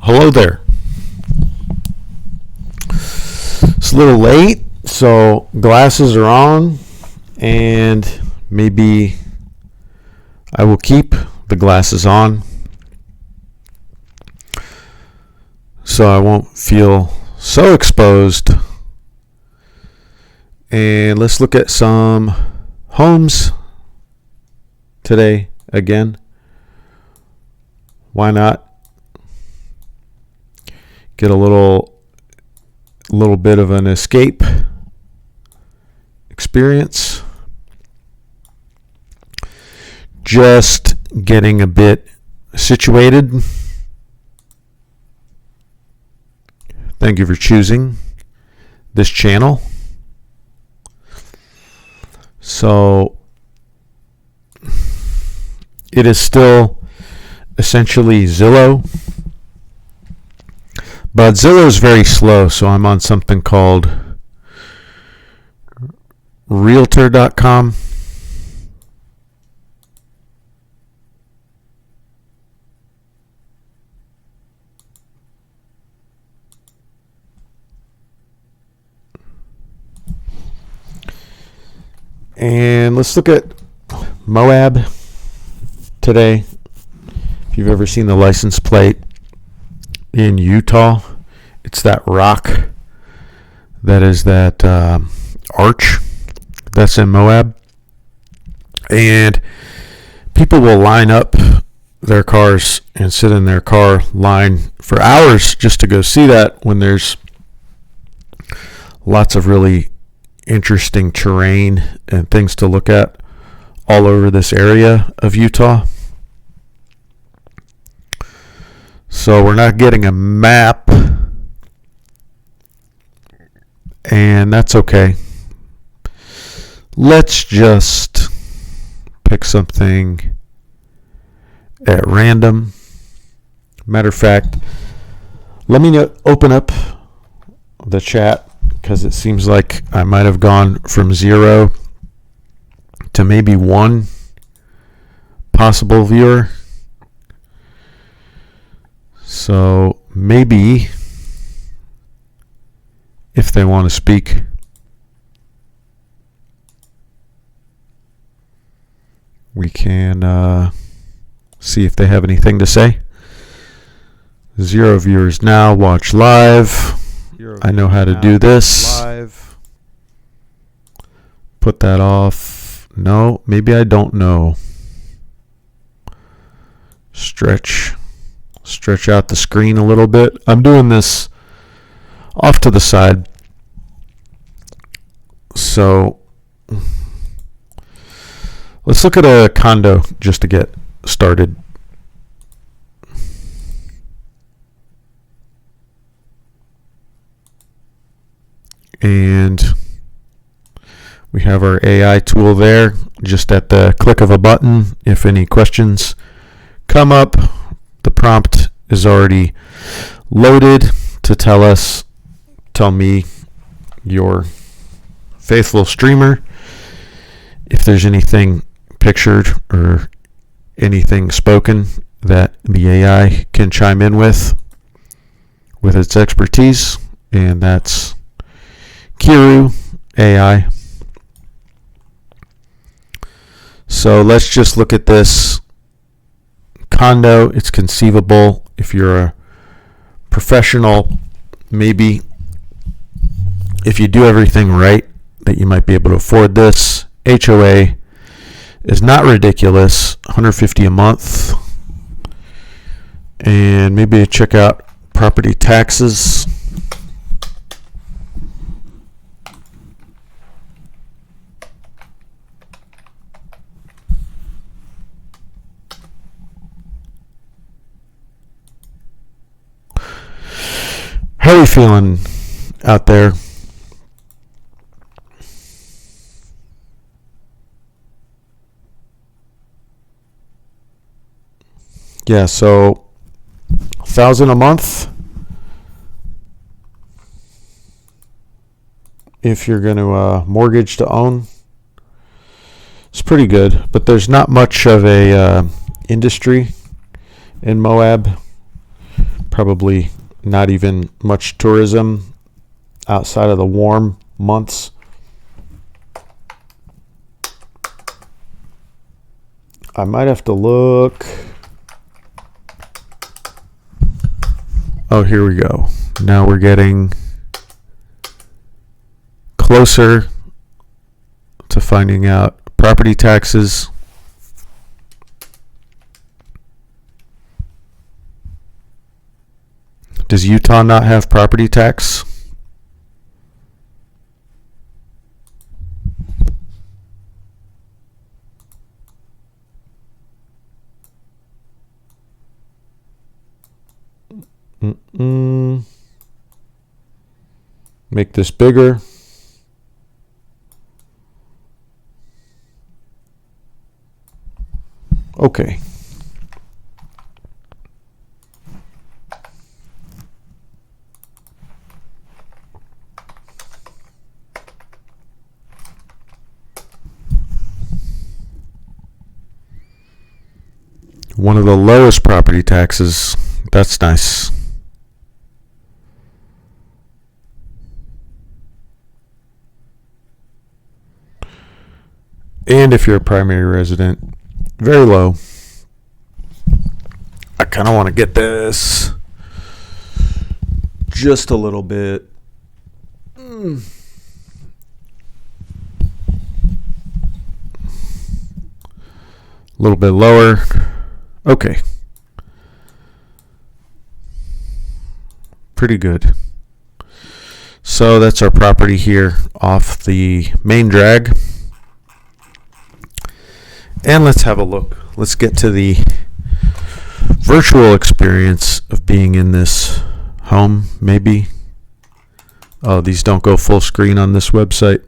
Hello there. It's a little late, so glasses are on, and maybe I will keep the glasses on so I won't feel so exposed. And let's look at some homes today again. Why not? Get a little bit of an escape experience. Just getting a bit situated. Thank you for choosing this channel. So it is still essentially Zillow. But Zillow is very slow, so I'm on something called Realtor.com. And let's look at Moab today. If you've ever seen the license plate in Utah, it's that rock that is that arch that's in Moab. And people will line up their cars and sit in their car line for hours just to go see that, when there's lots of really interesting terrain and things to look at all over this area of Utah. So we're not getting a map, and that's okay. Let's just pick something at random. Matter of fact, let me open up the chat, because it seems like I might have gone from 0 to maybe 1 possible viewer. So maybe if they want to speak, we can see if they have anything to say. 0 viewers now. Watch live. I know how to do this. Live. Put that off. No, maybe I don't know. Stretch out the screen a little bit. I'm doing this off to the side. So let's look at a condo just to get started. And we have our AI tool there, just at the click of a button. If any questions come up, the prompt is already loaded to tell me, your faithful streamer, if there's anything pictured or anything spoken that the AI can chime in with its expertise. And that's Kiru AI. So let's just look at this condo. It's conceivable, if you're a professional, maybe if you do everything right, that you might be able to afford this. HOA is not ridiculous, $150 a month. And maybe check out property taxes. How are you feeling out there? Yeah, so $1,000 a month if you're going to mortgage to own. It's pretty good, but there's not much of a industry in Moab. Probably not even much tourism outside of the warm months. I might have to look. Oh, here we go. Now we're getting closer to finding out property taxes. Does Utah not have property tax? Make this bigger. Okay. One of the lowest property taxes. That's nice. And if you're a primary resident, very low. I kind of want to get this just a little bit. A little bit lower. Okay. Pretty good. So that's our property here off the main drag. And let's have a look. Let's get to the virtual experience of being in this home, maybe. Oh, these don't go full screen on this website.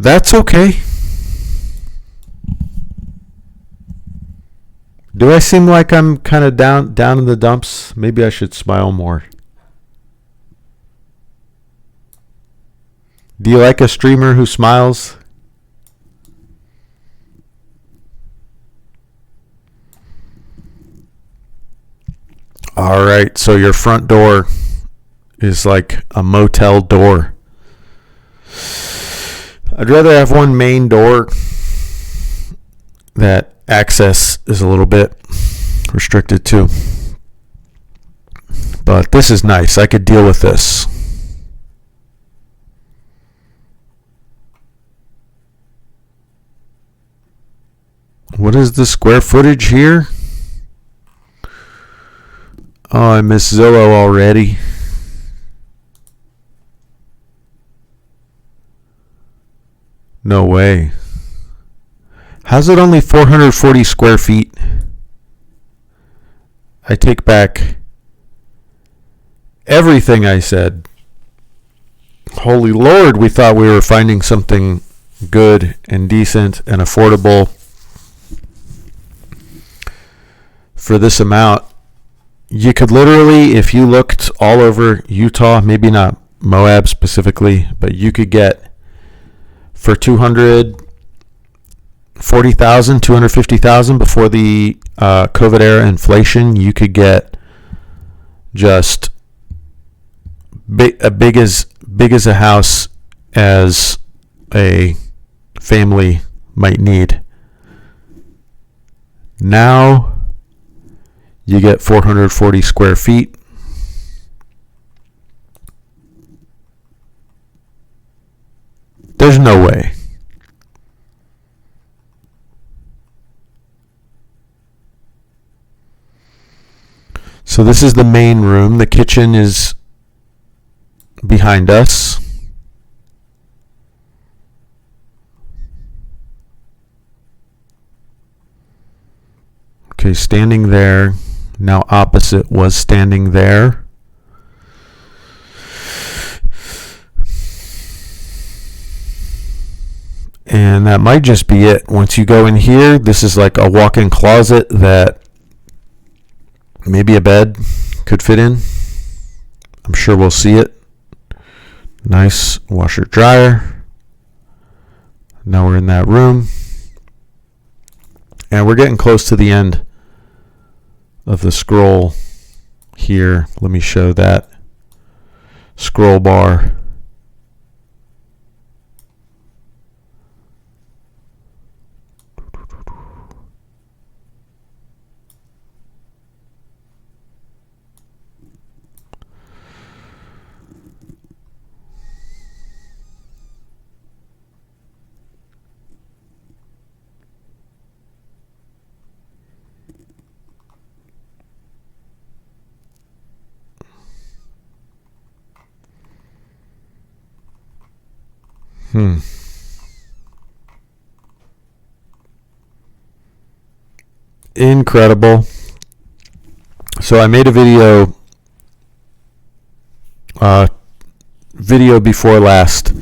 That's okay. Do I seem like I'm kind of down in the dumps? Maybe I should smile more. Do you like a streamer who smiles? All right, so your front door is like a motel door. I'd rather have one main door that access is a little bit restricted to. But this is nice. I could deal with this. What is the square footage here? Oh, I miss Zillow already. No way. How's it only 440 square feet? I take back everything I said. Holy Lord, we thought we were finding something good and decent and affordable for this amount. You could literally, if you looked all over Utah, maybe not Moab specifically, but you could get for $240,000, $250,000 before the COVID era inflation, you could get just big as a house as a family might need. Now you get 440 square feet. There's no way. So this is the main room. The kitchen is behind us. Okay, standing there. Now opposite was standing there. And that might just be it. Once you go in here, this is like a walk-in closet that maybe a bed could fit in. I'm sure we'll see it. Nice washer dryer. Now we're in that room. And we're getting close to the end of the scroll here. Let me show that scroll bar. Incredible. So I made a video before last,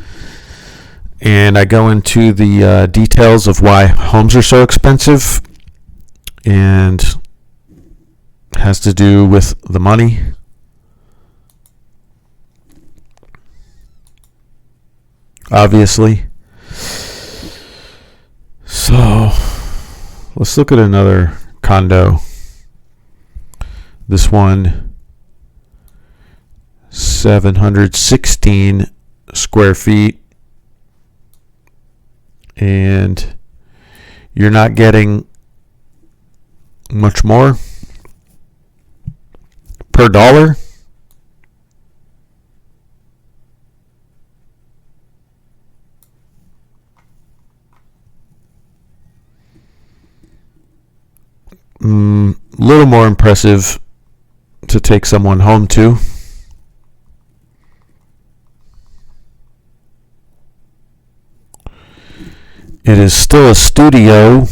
and I go into the details of why homes are so expensive, and has to do with the money. Obviously. So let's look at another condo. This one, 716 square feet, and you're not getting much more per dollar. Little more impressive to take someone home to. It is still a studio.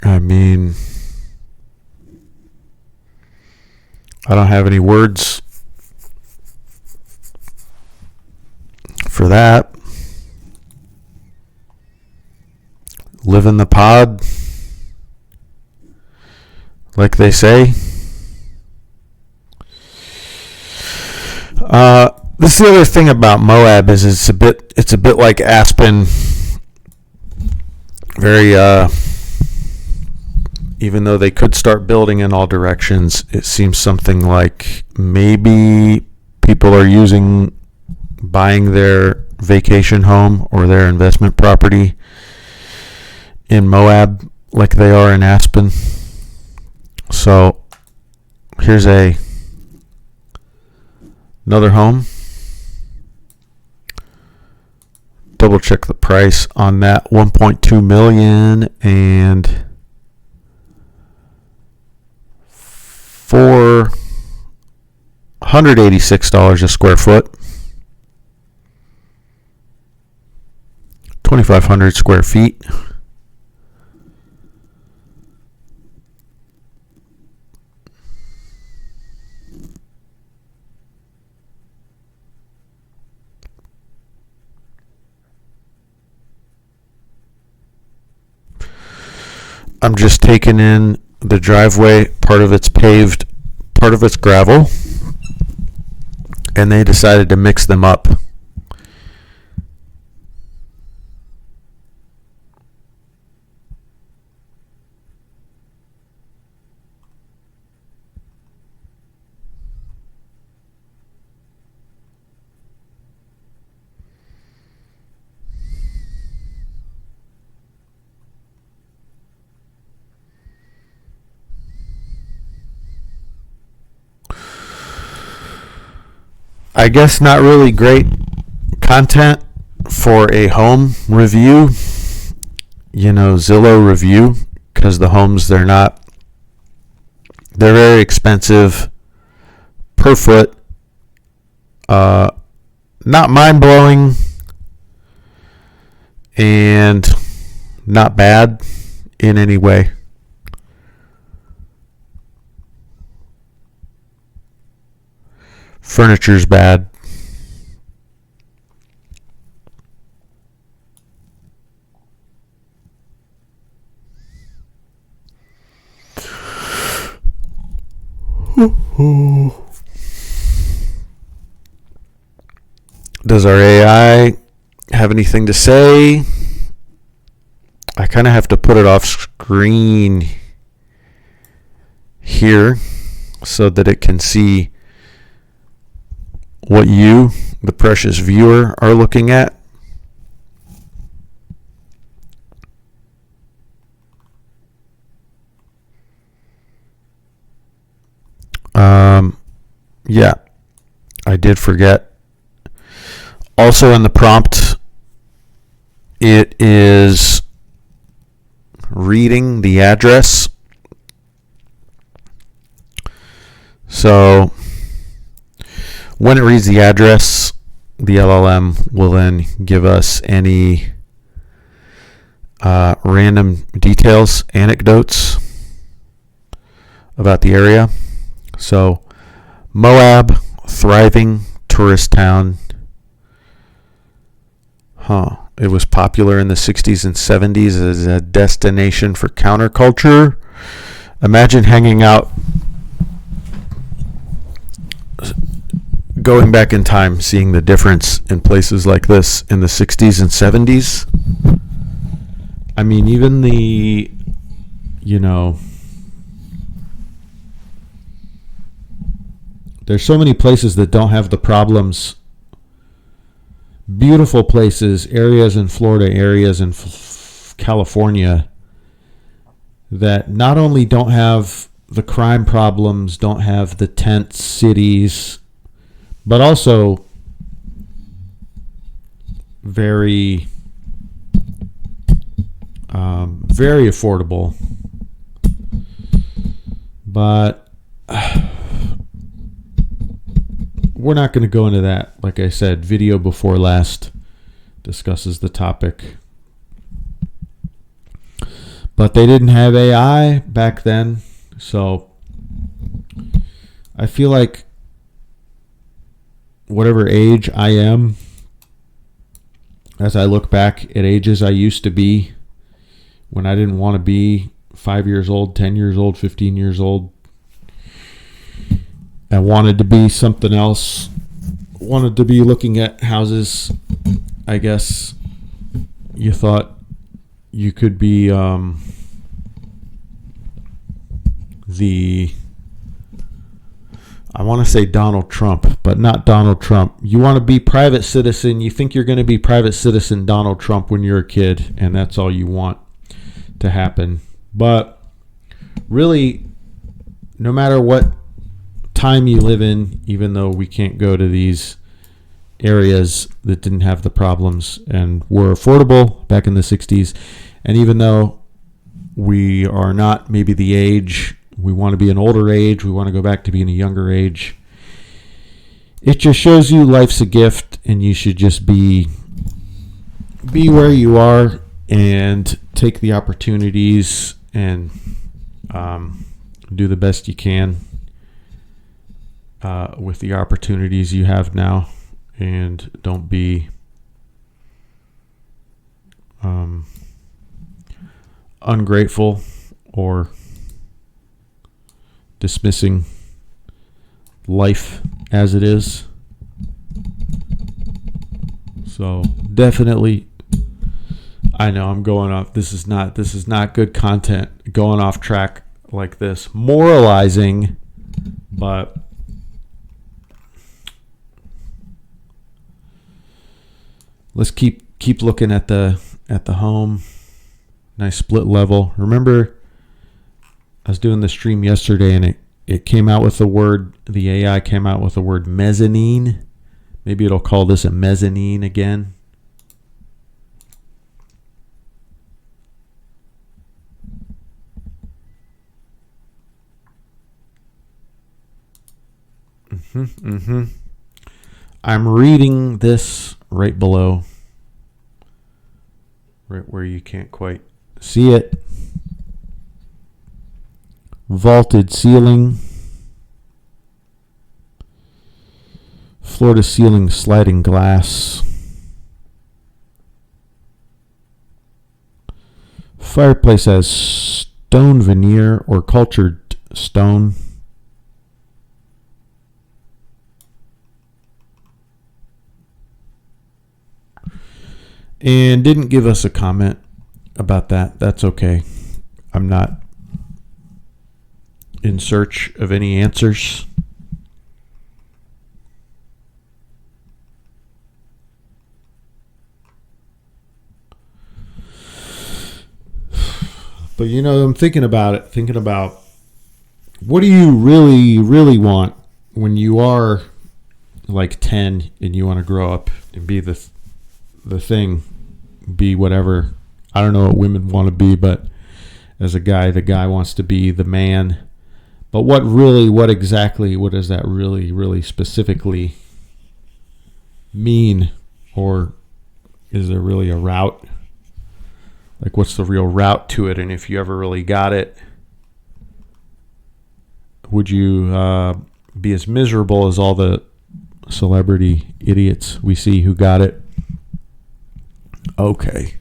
I mean, I don't have any words for that. Live in the pod, like they say. This is the other thing about Moab is it's a bit like Aspen. Very even though they could start building in all directions, it seems something like maybe people are buying their vacation home or their investment property in Moab like they are in Aspen. So here's another home. Double check the price on that. 1.2 million and $486 a square foot. 2,500 square feet. I'm just taking in the driveway. Part of it's paved, part of it's gravel, and they decided to mix them up. I guess not really great content for a home review, Zillow review, because the homes, they're very expensive per foot. Not mind-blowing and not bad in any way. Furniture's bad. Does our AI have anything to say? I kind of have to put it off screen here so that it can see what you, the precious viewer, are looking at. Yeah, I did forget. Also in the prompt, it is reading the address. So when it reads the address, the LLM will then give us any random details, anecdotes about the area. So Moab, thriving tourist town. It was popular in the 60s and 70s as a destination for counterculture. Imagine hanging out, going back in time, seeing the difference in places like this in the 60s and 70s. I mean, even the, there's so many places that don't have the problems. Beautiful places, areas in Florida, areas in California that not only don't have the crime problems, don't have the tent cities, but also very, very affordable. But we're not going to go into that. Like I said, video before last discusses the topic. But they didn't have AI back then. So I feel like whatever age I am, as I look back at ages I used to be when I didn't want to be 5 years old, 10 years old, 15 years old, I wanted to be something else. Wanted to be looking at houses. I guess you thought you could be I want to say Donald Trump, but not Donald Trump. You want to be private citizen. You think you're going to be private citizen Donald Trump when you're a kid, and that's all you want to happen. But really, no matter what time you live in, even though we can't go to these areas that didn't have the problems and were affordable back in the 60s, and even though we are not maybe the age, we want to be an older age, we want to go back to being a younger age, it just shows you life's a gift, and you should just be where you are and take the opportunities and do the best you can with the opportunities you have now, and don't be ungrateful or dismissing life as it is. So definitely, I know I'm going off. This is not good content. Going off track like this, moralizing, but let's keep looking at the home. Nice split level. Remember, I was doing the stream yesterday, and it came out with the word. The AI came out with the word mezzanine. Maybe it'll call this a mezzanine again. I'm reading this right below, right where you can't quite see it. Vaulted ceiling, floor to ceiling sliding glass, fireplace has stone veneer or cultured stone. and didn't give us a comment about that. That's okay. I'm not in search of any answers. But I'm thinking about what do you really, really want when you are like 10 and you want to grow up and be the thing, be whatever. I don't know what women want to be, but as a guy, the guy wants to be the man. But what does that really, really specifically mean? Or is there really a route? Like, what's the real route to it? And if you ever really got it, would you be as miserable as all the celebrity idiots we see who got it? Okay.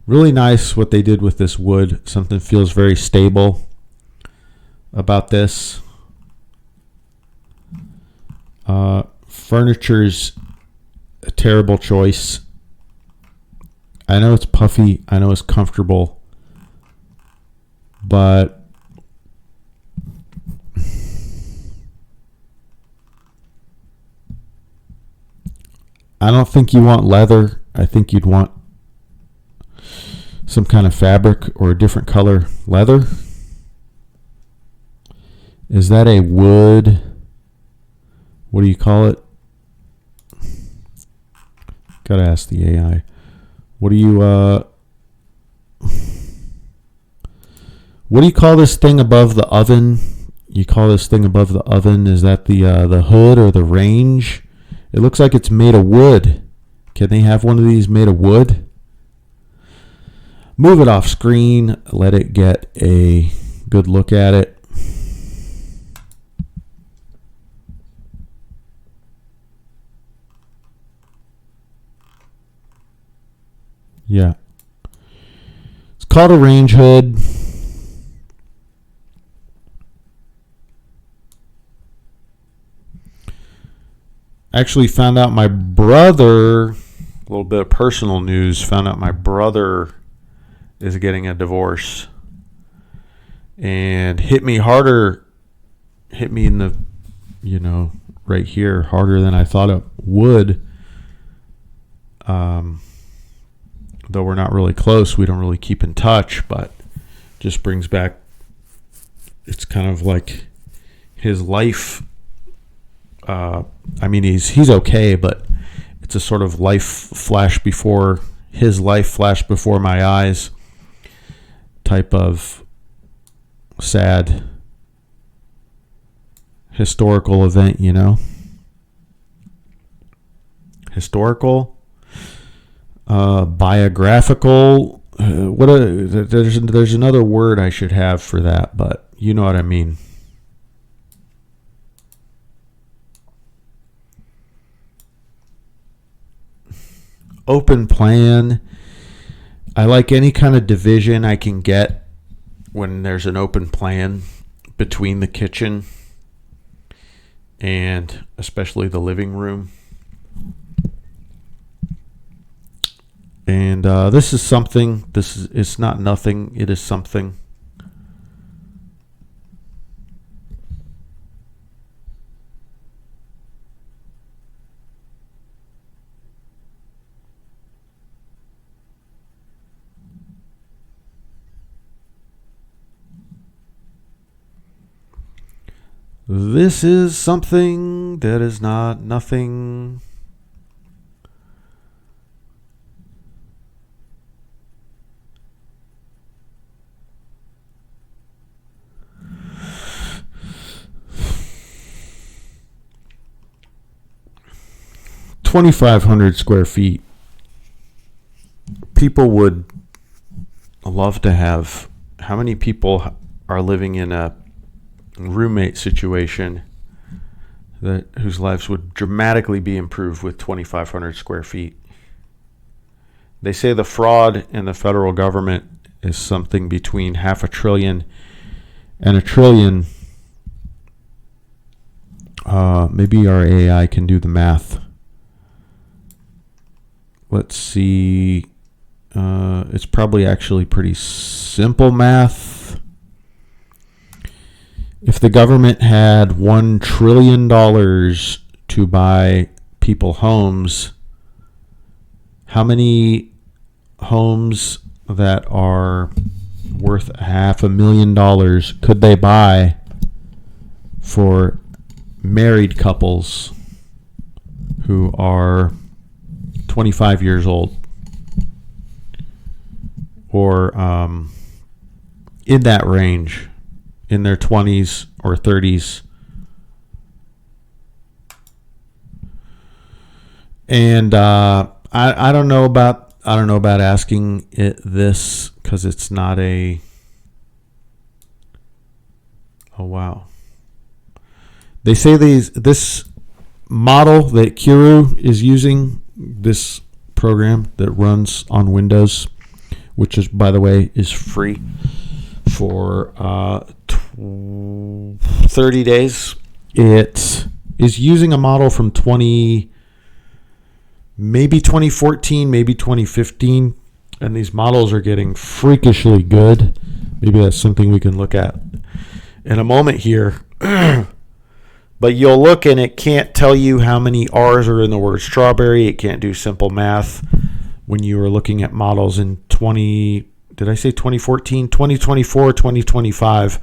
Really nice what they did with this wood. Something feels very stable about this. Furniture's a terrible choice. I know it's puffy. I know it's comfortable. But I don't think you want leather. I think you'd want some kind of fabric or a different color leather. Is that a wood? What do you call it? Gotta ask the AI. What do you call this thing above the oven? You call this thing above the oven? Is that the hood or the range? It looks like it's made of wood. Can they have one of these made of wood? Move it off screen. Let it get a good look at it. Yeah. It's called a range hood. Actually found out my brother, a little bit of personal news, found out my brother is getting a divorce. And hit me in the, right here, harder than I thought it would. Though we're not really close, we don't really keep in touch, but just brings back, it's kind of like his life. He's okay, but it's a sort of his life flash before my eyes type of sad historical event, Historical, biographical. There's another word I should have for that, but you know what I mean. Open plan. I like any kind of division I can get when there's an open plan between the kitchen and especially the living room. And this is something. It's not nothing. It is something. This is something that is not nothing. $2,500 square feet. People would love to have. How many people are living in a roommate situation whose lives would dramatically be improved with 2,500 square feet? They say the fraud in the federal government is something between $500 billion and $1 trillion Maybe our AI can do the math. Let's see. It's probably actually pretty simple math. If the government had $1 trillion to buy people homes, how many homes that are worth $500,000 could they buy for married couples who are 25 years old or in that range, in their 20s or 30s? And I don't know about asking it this, because it's not a. Oh wow! They say this model that Kiru is using, this program that runs on Windows, which is, by the way, is free for 30 days. It is using a model from maybe 2014, maybe 2015, and these models are getting freakishly good. Maybe that's something we can look at in a moment here. But you'll look and it can't tell you how many R's are in the word strawberry. It can't do simple math. When you were looking at models in 2014, 2024, 2025,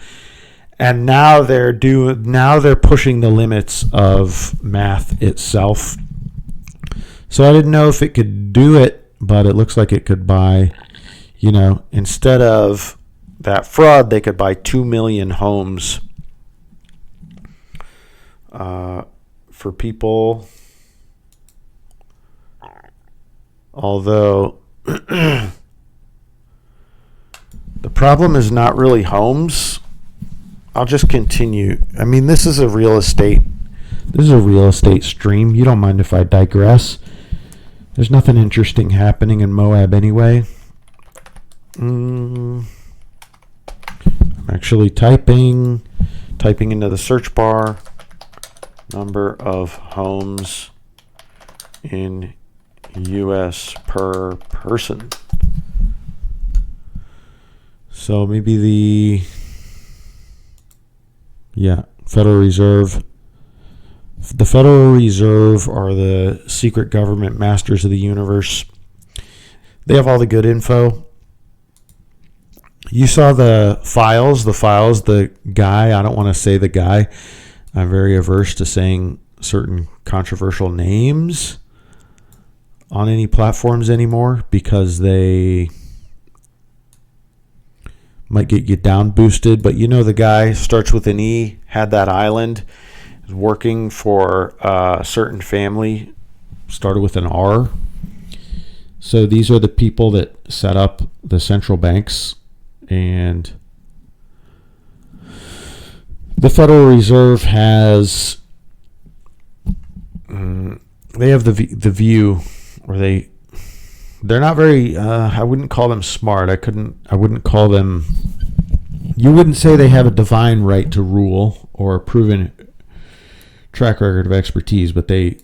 and now they're pushing the limits of math itself. So I didn't know if it could do it, but it looks like it could buy, instead of that fraud, they could buy 2 million homes for people. Although the problem is not really homes. I'll just continue. I mean, this is a real estate stream. You don't mind if I digress? There's nothing interesting happening in Moab anyway. I'm actually typing into the search bar number of homes in U.S. per person. So maybe Federal Reserve. The Federal Reserve are the secret government masters of the universe. They have all the good info. You saw the files, the guy, I don't want to say the guy. I'm very averse to saying certain controversial names on any platforms anymore, because they might get you down boosted. But the guy starts with an E, had that island, is working for a certain family, started with an R. So these are the people that set up the central banks, and the Federal Reserve has they have the view, or they're not very I wouldn't call them smart. I wouldn't call them, you wouldn't say they have a divine right to rule or a proven track record of expertise, but they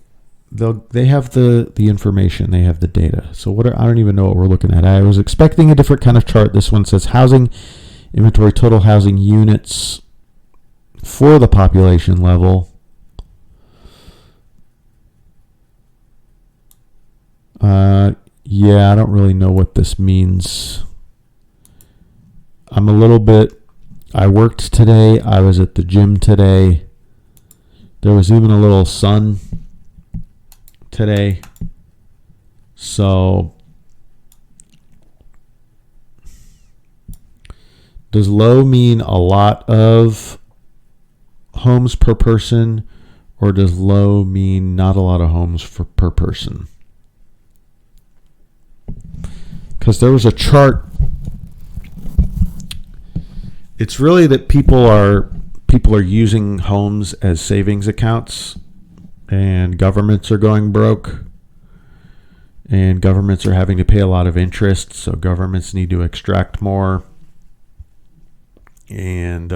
have the information, they have the data. So I don't even know what we're looking at. I was expecting a different kind of chart. This one says housing inventory, total housing units for the population level. I don't really know what this means. I worked today. I was at the gym today. There was even a little sun today. So does low mean a lot of homes per person, or does low mean not a lot of homes per person? Because there was a chart. It's really that people are using homes as savings accounts, and governments are going broke, and governments are having to pay a lot of interest, so governments need to extract more. And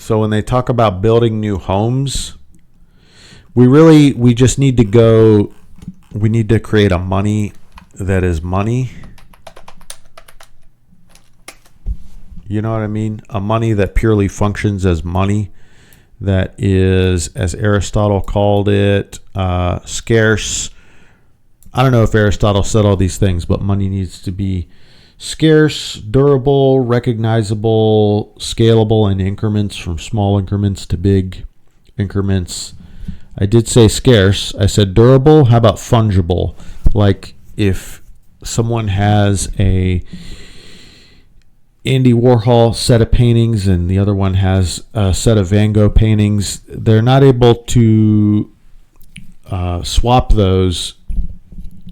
So when they talk about building new homes, we just need to we need to create a money that is money. You know what I mean? A money that purely functions as money, that is, as Aristotle called it, scarce. I don't know if Aristotle said all these things, but money needs to be scarce, durable, recognizable, scalable in increments, from small increments to big increments. I did say scarce. I said durable. How about fungible? Like if someone has a Andy Warhol set of paintings and the other one has a set of Van Gogh paintings, they're not able to swap those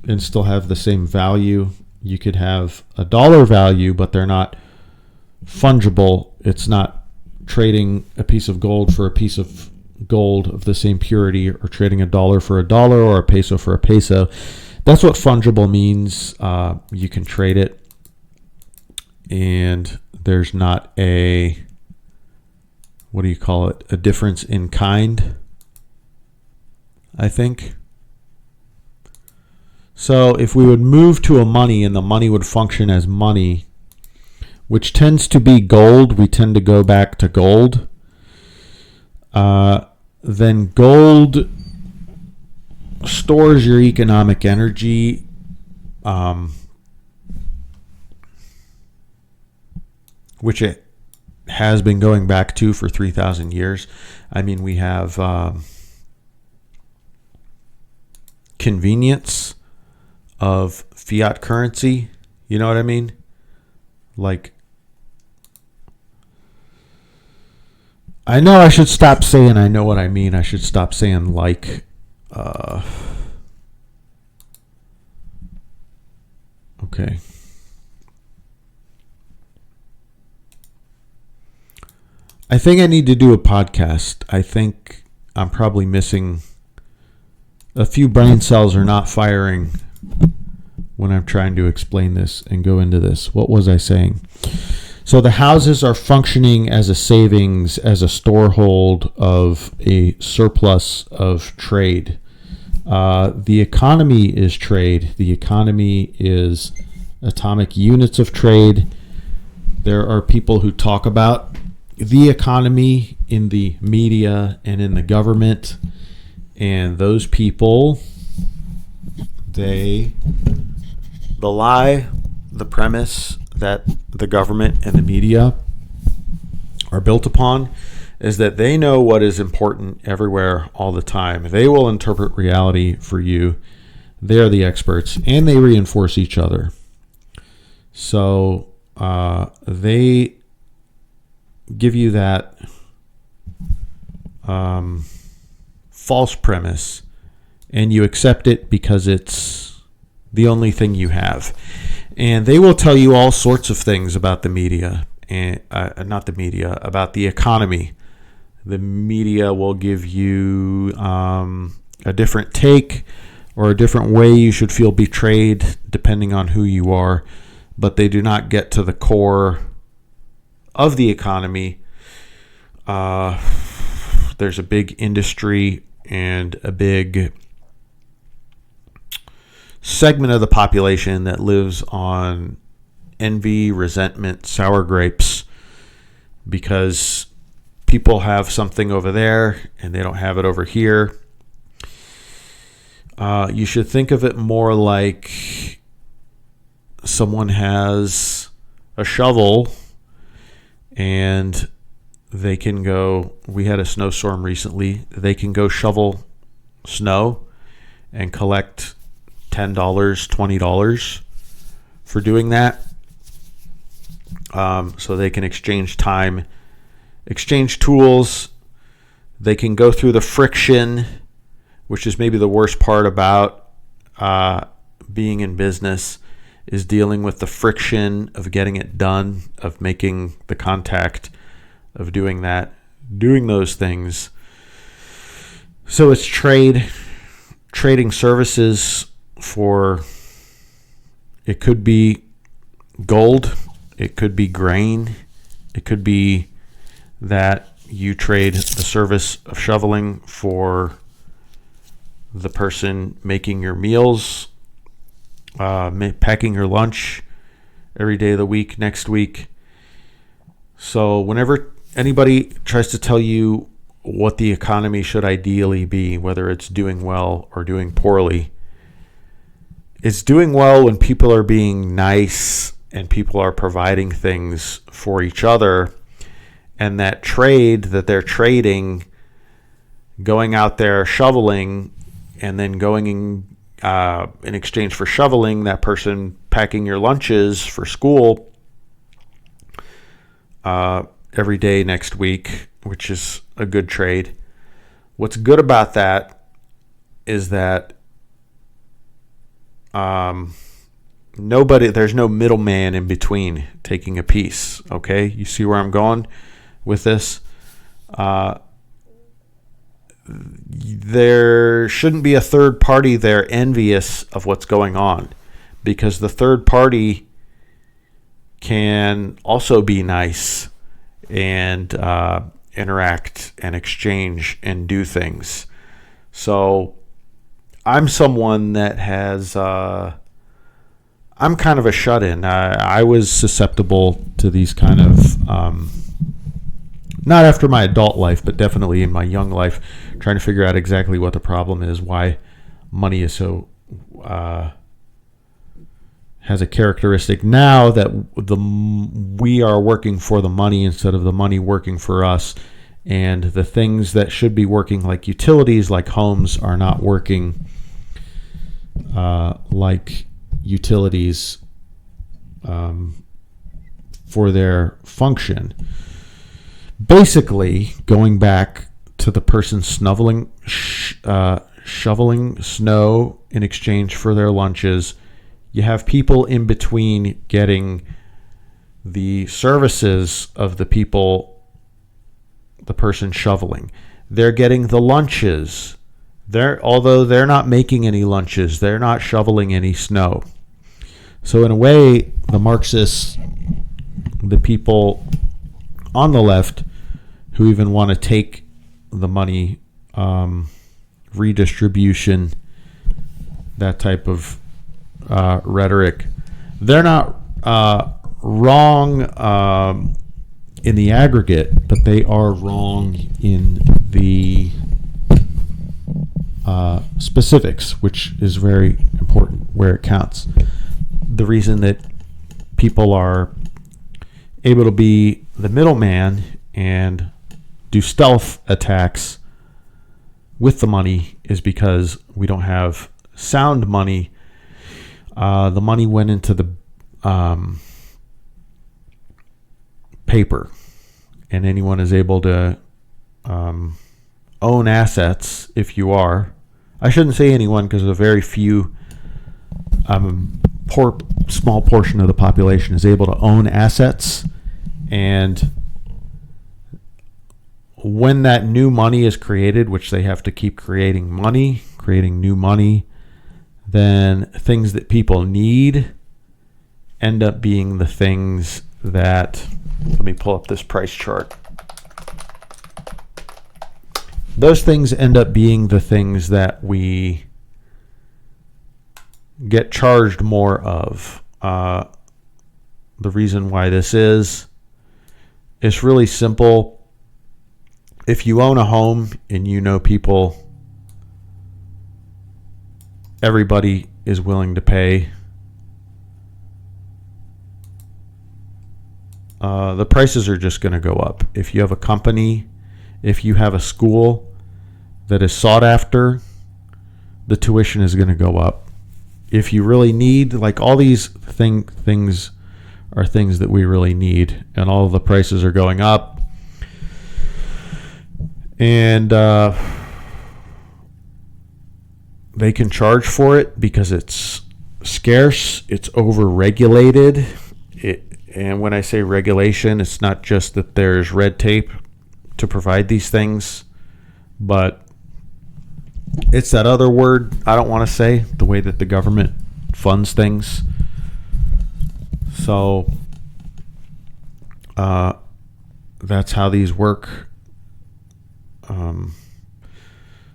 and still have the same value. You could have a dollar value, but they're not fungible. It's not trading a piece of gold for a piece of gold of the same purity, or trading a dollar for a dollar, or a peso for a peso. That's what fungible means. You can trade it, and there's not a, what do you call it, a difference in kind, I think. So if we would move to a money and the money would function as money, which tends to be gold, we tend to go back to gold, then gold stores your economic energy, which it has been going back to for 3,000 years. I mean, we have convenience of fiat currency. You know what I mean? Like, I know I should stop saying I know what I mean. I should stop saying like. Okay. I think I need to do a podcast. I think I'm probably missing a few brain cells, are not firing when I'm trying to explain this and go into this. What was I saying? So the houses are functioning as a savings, as a storehold of a surplus of trade. The economy is trade. The economy is atomic units of trade. There are people who talk about the economy in the media and in the government, and those people, they belie the premise that the government and the media are built upon, is that they know what is important everywhere all the time. They will interpret reality for you. They're the experts, and they reinforce each other. So they give you that false premise, and you accept it because it's the only thing you have. And they will tell you all sorts of things about the media, and not the media, about the economy. The media will give you a different take or a different way you should feel betrayed depending on who you are, but they do not get to the core of the economy. There's a big industry and a big segment of the population that lives on envy, resentment, sour grapes, because people have something over there and they don't have it over here. You should think of it more like someone has a shovel and they can go, we had a snowstorm recently, they can go shovel snow and collect $10, $20 for doing that. So they can exchange time, exchange tools. They can go through the friction, which is maybe the worst part about being in business, is dealing with the friction of getting it done, of making the contact, of doing that, doing those things. So it's trading services for, it could be gold, it could be grain, it could be that you trade the service of shoveling for the person making your meals, packing your lunch every day of the week, next week. So whenever anybody tries to tell you what the economy should ideally be, whether it's doing well or doing poorly, it's doing well when people are being nice and people are providing things for each other. And that trade that they're trading, going out there shoveling, and then going in exchange for shoveling, that person packing your lunches for school every day next week, which is a good trade. What's good about that is that there's no middleman in between taking a piece. Okay, you see where I'm going with this? There shouldn't be a third party there envious of what's going on, because the third party can also be nice and interact and exchange and do things. So I'm someone that has I'm kind of a shut-in. I was susceptible to these kind of not after my adult life, but definitely in my young life, trying to figure out exactly what the problem is, why money is so has a characteristic now that we are working for the money instead of the money working for us, and the things that should be working, like utilities, like homes, are not working like utilities for their function. Basically, going back to the person shoveling snow in exchange for their lunches, you have people in between getting the services of the person shoveling. They're getting the lunches. Although they're not making any lunches, they're not shoveling any snow. So in a way, the Marxists, the people on the left who even want to take the money, redistribution, that type of rhetoric, they're not wrong in the aggregate, but they are wrong in the specifics, which is very important where it counts. The reason that people are able to be the middleman and do stealth attacks with the money is because we don't have sound money. The money went into the paper, and anyone is able to own assets. If you are, I shouldn't say anyone, because a very few, small portion of the population is able to own assets. And when that new money is created, which they have to keep creating new money, then things that people need end up being the things that, let me pull up this price chart. Those things end up being the things that we get charged more of. The reason why this is, it's really simple. If you own a home and you know people, everybody is willing to pay. The prices are just going to go up. If you have a company, if you have a school that is sought after, the tuition is going to go up. If you really need, like, all these things are things that we really need, and all of the prices are going up. And they can charge for it because it's scarce, it's over-regulated. And when I say regulation, it's not just that there's red tape to provide these things, but it's that other word I don't want to say, the way that the government funds things. So that's how these work.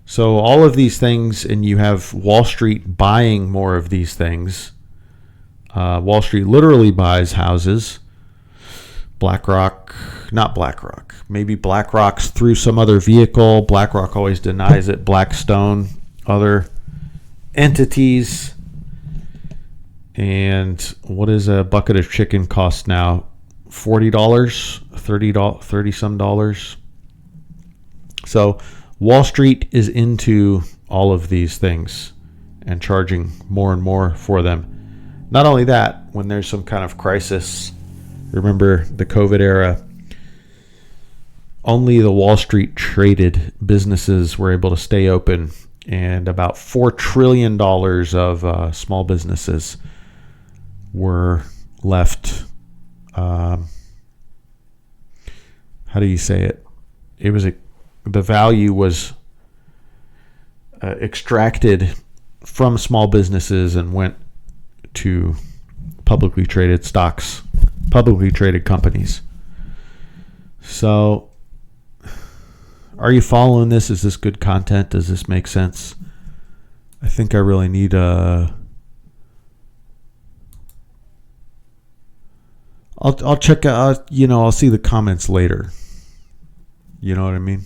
So all of these things, and you have Wall Street buying more of these things. Wall Street literally buys houses. Maybe BlackRock's through some other vehicle. BlackRock always denies it. Blackstone, other entities. And what does a bucket of chicken cost now? $40, $30 some dollars. So Wall Street is into all of these things and charging more and more for them. Not only that, when there's some kind of crisis, remember the COVID era, only the Wall Street traded businesses were able to stay open, and about $4 trillion of small businesses were left. How do you say it? It was the value was extracted from small businesses and went to publicly traded stocks, publicly traded companies. So, are you following this? Is this good content? Does this make sense? I think I really need I'll check out, I'll see the comments later. You know what I mean?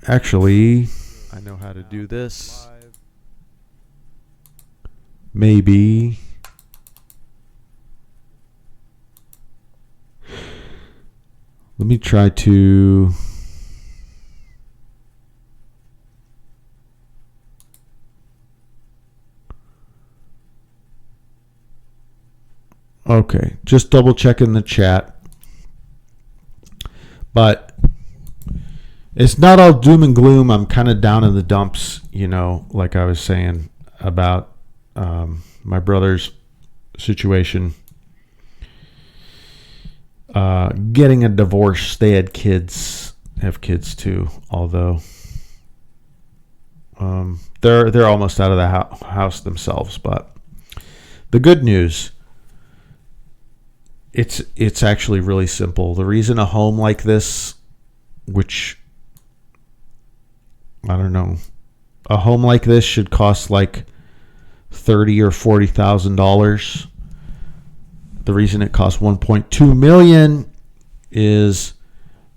Actually, I know how to do this. Maybe. Let me try to. Okay, just double checking the chat. But it's not all doom and gloom. I'm kind of down in the dumps, like I was saying about my brother's situation. Getting a divorce. They had kids, have kids too, although they're almost out of the house themselves. But the good news, it's actually really simple. The reason a home like this, which I don't know, a home like this should cost like $30,000 or $40,000. The reason it costs $1.2 million is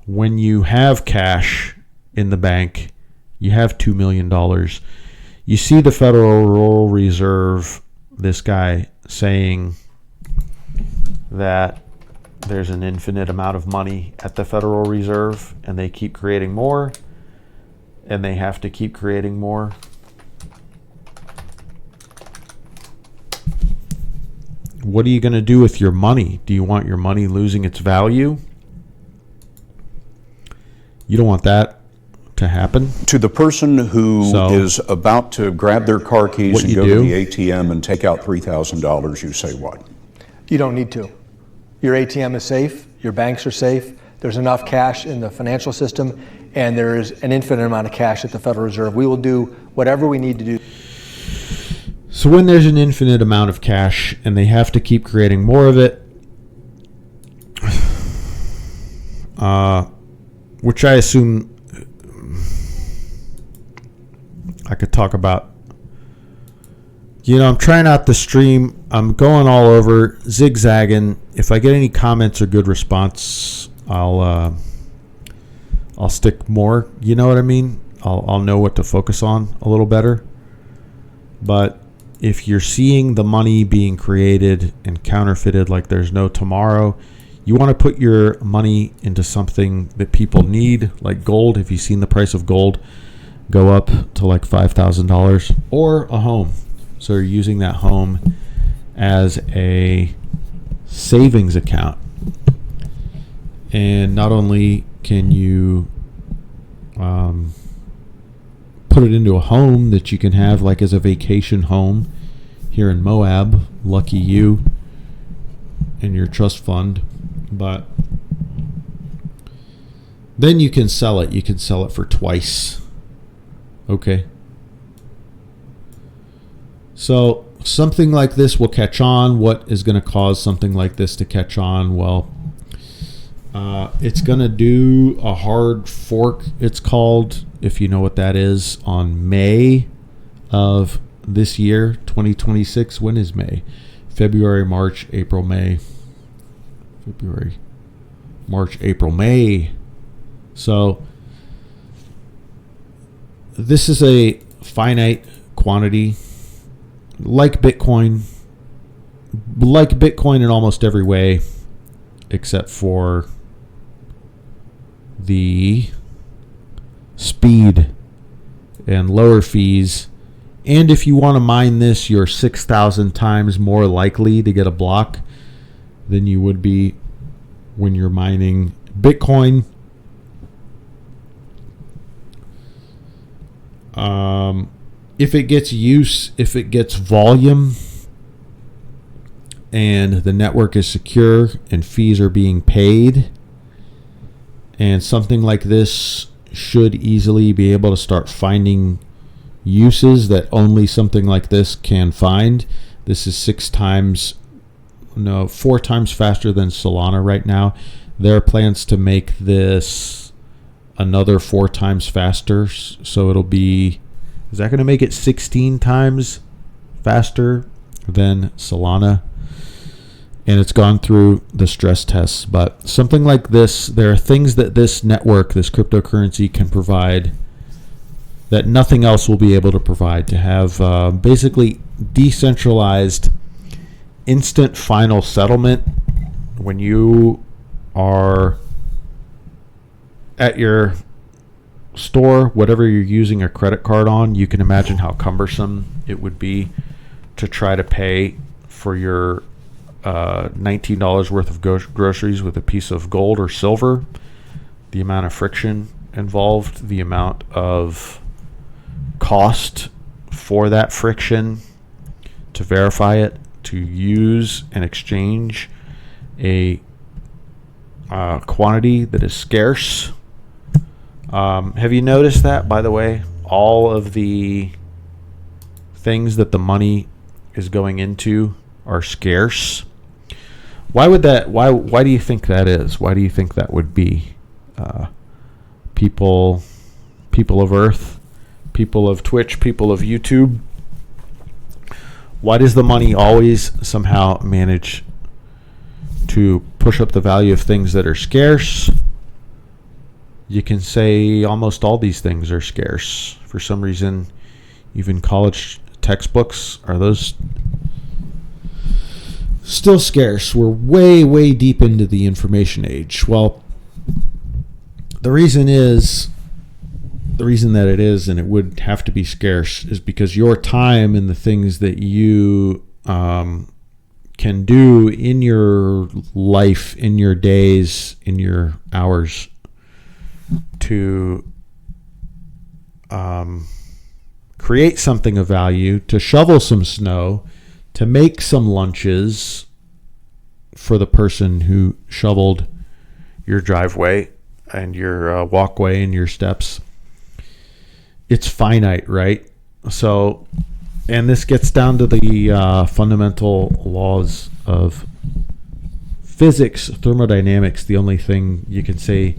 when you have cash in the bank, you have $2 million. You see the Federal Reserve, this guy saying that there's an infinite amount of money at the Federal Reserve, and they keep creating more, and they have to keep creating more. What are you going to do with your money? Do you want your money losing its value? You don't want that to happen. To the person who is about to grab their car keys and go to the ATM and take out $3,000, you say what? You don't need to. Your ATM is safe. Your banks are safe. There's enough cash in the financial system, and there is an infinite amount of cash at the Federal Reserve. We will do whatever we need to do. So when there's an infinite amount of cash and they have to keep creating more of it, which I assume I could talk about. I'm trying out the stream. I'm going all over, zigzagging. If I get any comments or good response, I'll stick more. You know what I mean? I'll know what to focus on a little better. But if you're seeing the money being created and counterfeited like there's no tomorrow, you want to put your money into something that people need, like gold. If you've seen the price of gold go up to like $5,000, or a home. So you're using that home as a savings account. And not only can you put it into a home that you can have like as a vacation home here in Moab, lucky you and your trust fund, but then you can sell it. You can sell it for twice. Okay. So something like this will catch on. What is going to cause something like this to catch on? Well, It's going to do a hard fork, it's called, if you know what that is, on May of this year, 2026. When is May? February, March, April, May. February, March, April, May. So this is a finite quantity, like Bitcoin in almost every way, except for the speed and lower fees. And if you want to mine this, you're 6,000 times more likely to get a block than you would be when you're mining Bitcoin. If it gets use, if it gets volume, and the network is secure and fees are being paid, and something like this should easily be able to start finding uses that only something like this can find. This is 4 times faster than Solana right now. There are plans to make this another 4 times faster, so it'll be, is that going to make it 16 times faster than Solana? And it's gone through the stress tests. But something like this, there are things that this network, this cryptocurrency, can provide that nothing else will be able to provide. To have basically decentralized instant final settlement when you are at your store, whatever you're using a credit card on. You can imagine how cumbersome it would be to try to pay for your $19 worth of groceries with a piece of gold or silver. The amount of friction involved, the amount of cost for that friction to verify it, to use and exchange a quantity that is scarce. Have you noticed that, by the way? All of the things that the money is going into are scarce. Why would that? Why do you think that is? Why do you think that would be? People of Earth, people of Twitch, people of YouTube. Why does the money always somehow manage to push up the value of things that are scarce? You can say almost all these things are scarce. For some reason, even college textbooks, are those still scarce? We're way, way deep into the information age. Well, the reason that it is, and it would have to be scarce, is because your time and the things that you can do in your life, in your days, in your hours, to create something of value, to shovel some snow, to make some lunches for the person who shoveled your driveway and your walkway and your steps. It's finite, right? So, and this gets down to the fundamental laws of physics, thermodynamics. The only thing you can say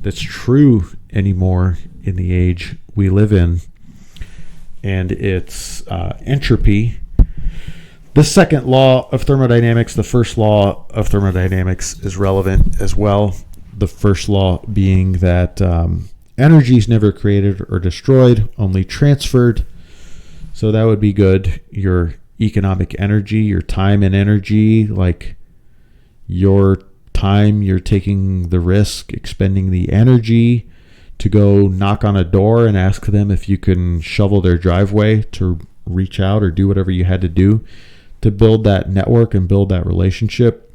that's true anymore in the age we live in, and it's entropy. The second law of thermodynamics, the first law of thermodynamics, is relevant as well. The first law being that energy is never created or destroyed, only transferred. So that would be good. Your economic energy, your time and energy, like your time, you're taking the risk, expending the energy to go knock on a door and ask them if you can shovel their driveway, to reach out or do whatever you had to do to build that network and build that relationship.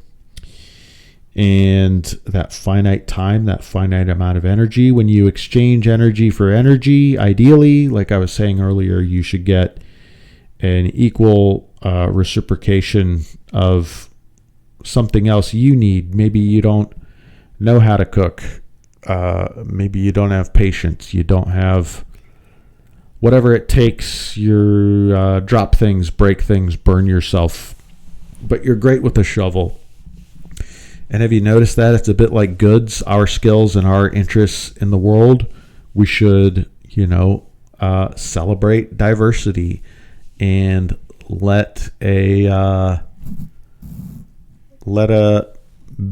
And that finite time, that finite amount of energy, when you exchange energy for energy, ideally, like I was saying earlier, you should get an equal reciprocation of something else you need. Maybe you don't know how to cook. Maybe you don't have patience. You don't have whatever it takes. You drop things, break things, burn yourself. But you're great with a shovel. And have you noticed that it's a bit like goods, our skills and our interests in the world? We should, celebrate diversity and let a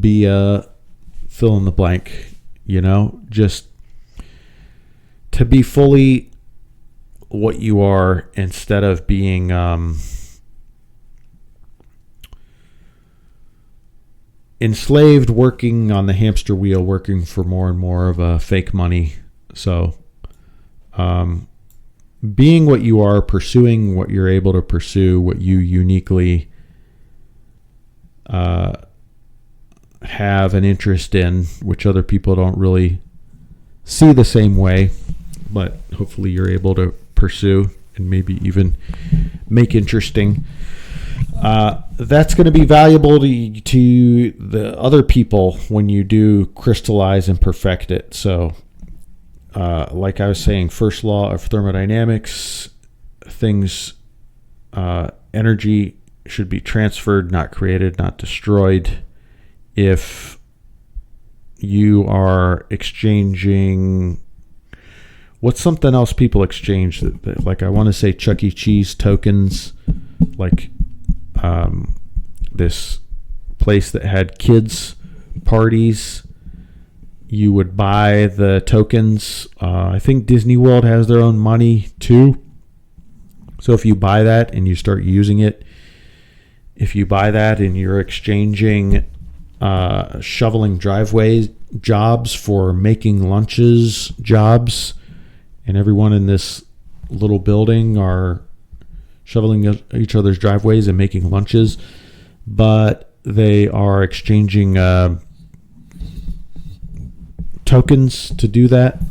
be a fill in the blank, just to be fully what you are instead of being enslaved, working on the hamster wheel, working for more and more of a fake money. So being what you are, pursuing what you're able to pursue, what you uniquely have an interest in, which other people don't really see the same way, but hopefully you're able to pursue and maybe even make interesting. That's going to be valuable to the other people when you do crystallize and perfect it. So like I was saying, first law of thermodynamics, energy should be transferred, not created, not destroyed. If you are exchanging, what's something else people exchange? Like I want to say Chuck E. Cheese tokens, like this place that had kids parties. You would buy the tokens. I think Disney World has their own money too. So if you buy that and you start using it, if you buy that and you're exchanging shoveling driveways jobs for making lunches jobs, and everyone in this little building are shoveling each other's driveways and making lunches, but they are exchanging tokens to do that.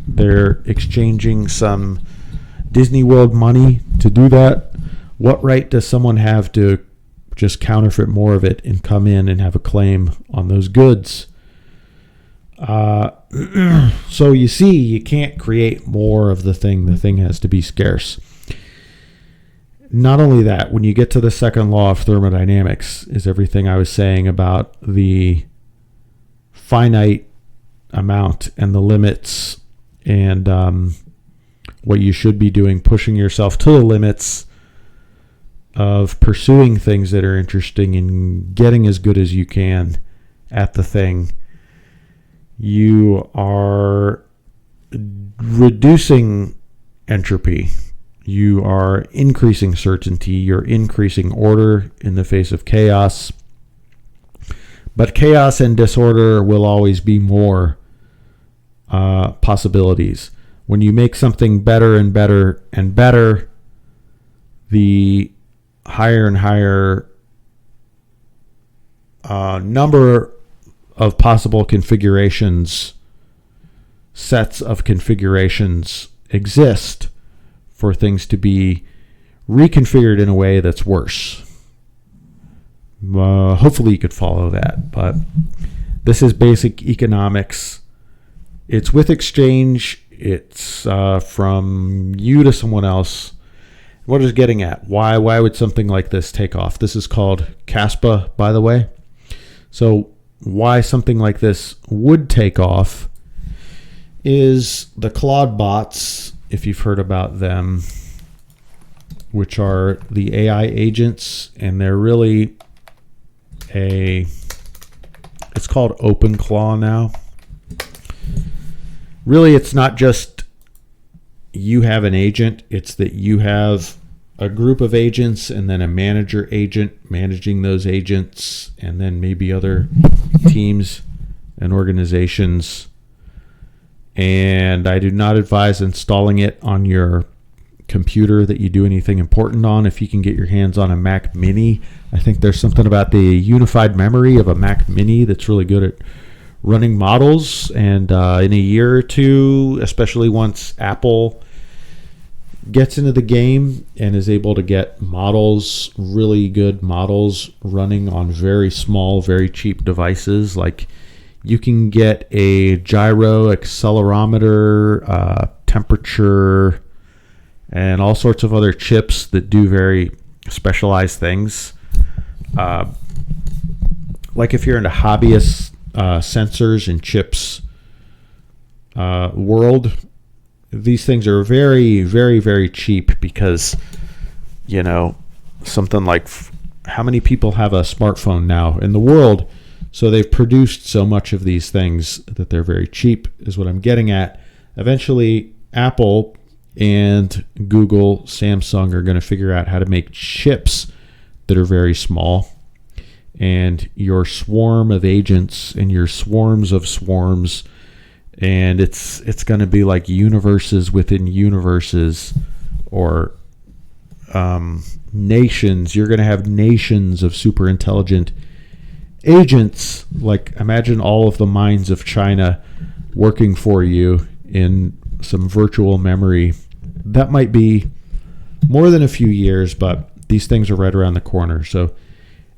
They're exchanging some Disney World money to do that. What right does someone have to just counterfeit more of it and come in and have a claim on those goods? So you see, you can't create more of the thing. The thing has to be scarce. Not only that, when you get to the second law of thermodynamics, is everything I was saying about the finite amount and the limits, and what you should be doing, pushing yourself to the limits of pursuing things that are interesting and getting as good as you can at the thing. You are reducing entropy. You are increasing certainty. You're increasing order in the face of chaos. But chaos and disorder will always be more possibilities. When you make something better and better and better, the higher and higher number of possible configurations, sets of configurations exist for things to be reconfigured in a way that's worse. Hopefully you could follow that, but this is basic economics. It's with exchange. It's from you to someone else. What is getting at? Why would something like this take off? This is called Kaspa, by the way. So why something like this would take off is the Claude bots, if you've heard about them, which are the AI agents, and they're really it's called OpenClaw now. Really, it's not just you have an agent, it's that you have a group of agents and then a manager agent managing those agents, and then maybe other teams and organizations. And I do not advise installing it on your computer that you do anything important on. If you can get your hands on a Mac Mini, I think there's something about the unified memory of a Mac Mini that's really good at running models. And in a year or two, especially once Apple gets into the game and is able to get models, really good models, running on very small, very cheap devices, like you can get a gyro, accelerometer, temperature, and all sorts of other chips that do very specialized things. like if you're into hobbyist sensors and chips world, these things are very, very, very cheap because, something like how many people have a smartphone now in the world? So they've produced so much of these things that they're very cheap, is what I'm getting at. Eventually, Apple and Google, Samsung are going to figure out how to make chips that are very small. And your swarm of agents and your swarms of swarms, and it's going to be like universes within universes, or nations. You're going to have nations of super intelligent agents. Like, imagine all of the minds of China working for you in some virtual memory. That might be more than a few years, but these things are right around the corner. So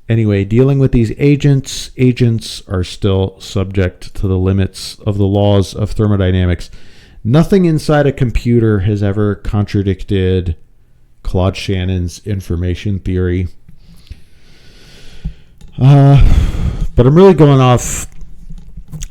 anyway, dealing with these agents are still subject to the limits of the laws of thermodynamics. Nothing inside a computer has ever contradicted Claude Shannon's information theory. But I'm really going off,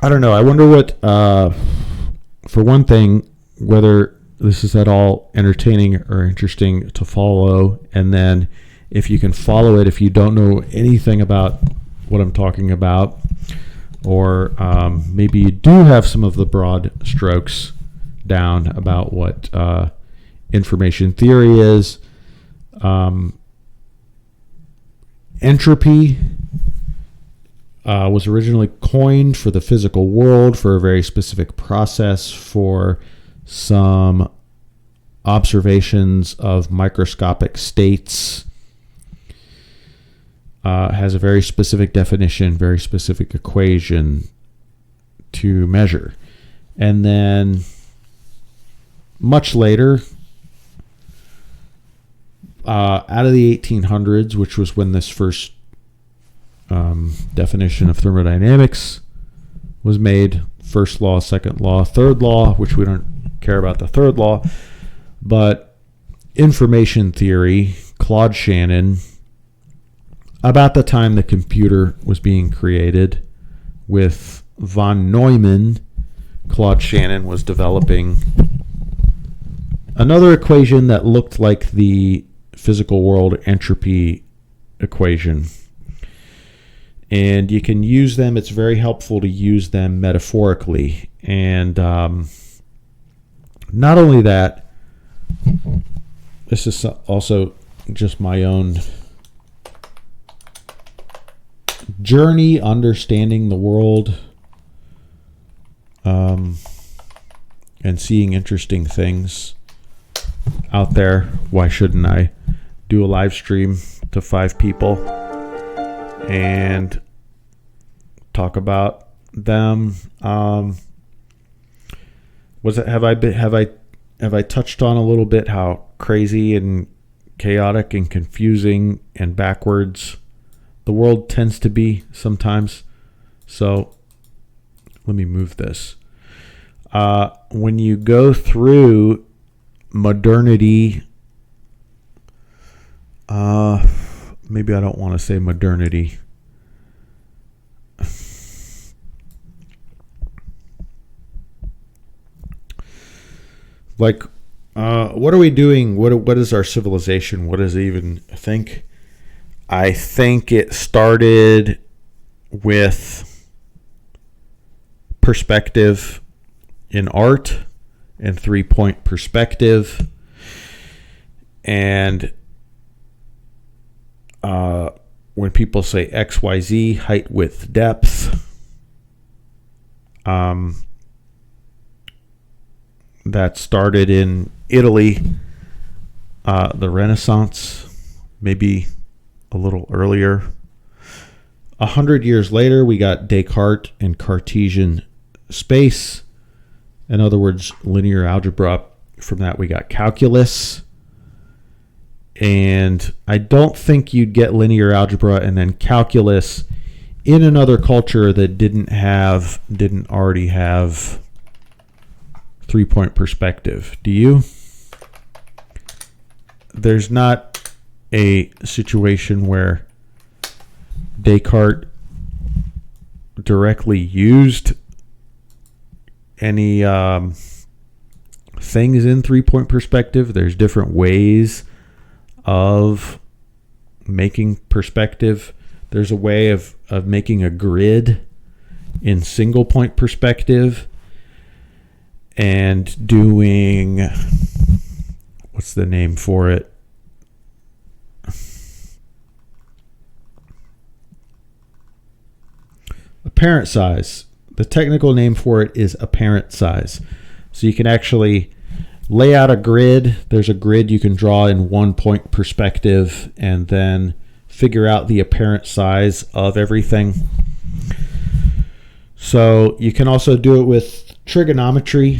I don't know. I wonder what, for one thing, whether this is at all entertaining or interesting to follow. And then if you can follow it, if you don't know anything about what I'm talking about, or maybe you do have some of the broad strokes down about what information theory is. Entropy was originally coined for the physical world for a very specific process, for some observations of microscopic states. Has a very specific definition, very specific equation to measure. And then much later, out of the 1800s, which was when this first definition of thermodynamics was made, first law, second law, third law, which we don't care about the third law, but information theory, Claude Shannon, about the time the computer was being created with von Neumann, Claude Shannon was developing another equation that looked like the physical world entropy equation. And you can use them. It's very helpful to use them metaphorically. And not only that, this is also just my own journey understanding the world, and seeing interesting things out there. Why shouldn't I do a live stream to 5 people and talk about them? Have I touched on a little bit how crazy and chaotic and confusing and backwards the world tends to be sometimes? So let me move this. When you go through modernity, maybe I don't want to say modernity. Like, what are we doing? What is our civilization? What does it even think? I think it started with perspective in art and 3-point perspective. And when people say XYZ, height, width, depth, that started in Italy, the Renaissance, maybe a little earlier. 100 years later, we got Descartes and Cartesian space. In other words, linear algebra. From that, we got calculus. And I don't think you'd get linear algebra and then calculus in another culture that didn't already have 3-point perspective. Do you? There's not a situation where Descartes directly used any things in three-point perspective. There's different ways of making perspective. There's a way of making a grid in single point perspective and doing, what's the name for it? Apparent size. The technical name for it is apparent size. So you can actually lay out a grid. There's a grid you can draw in one point perspective and then figure out the apparent size of everything. So you can also do it with trigonometry,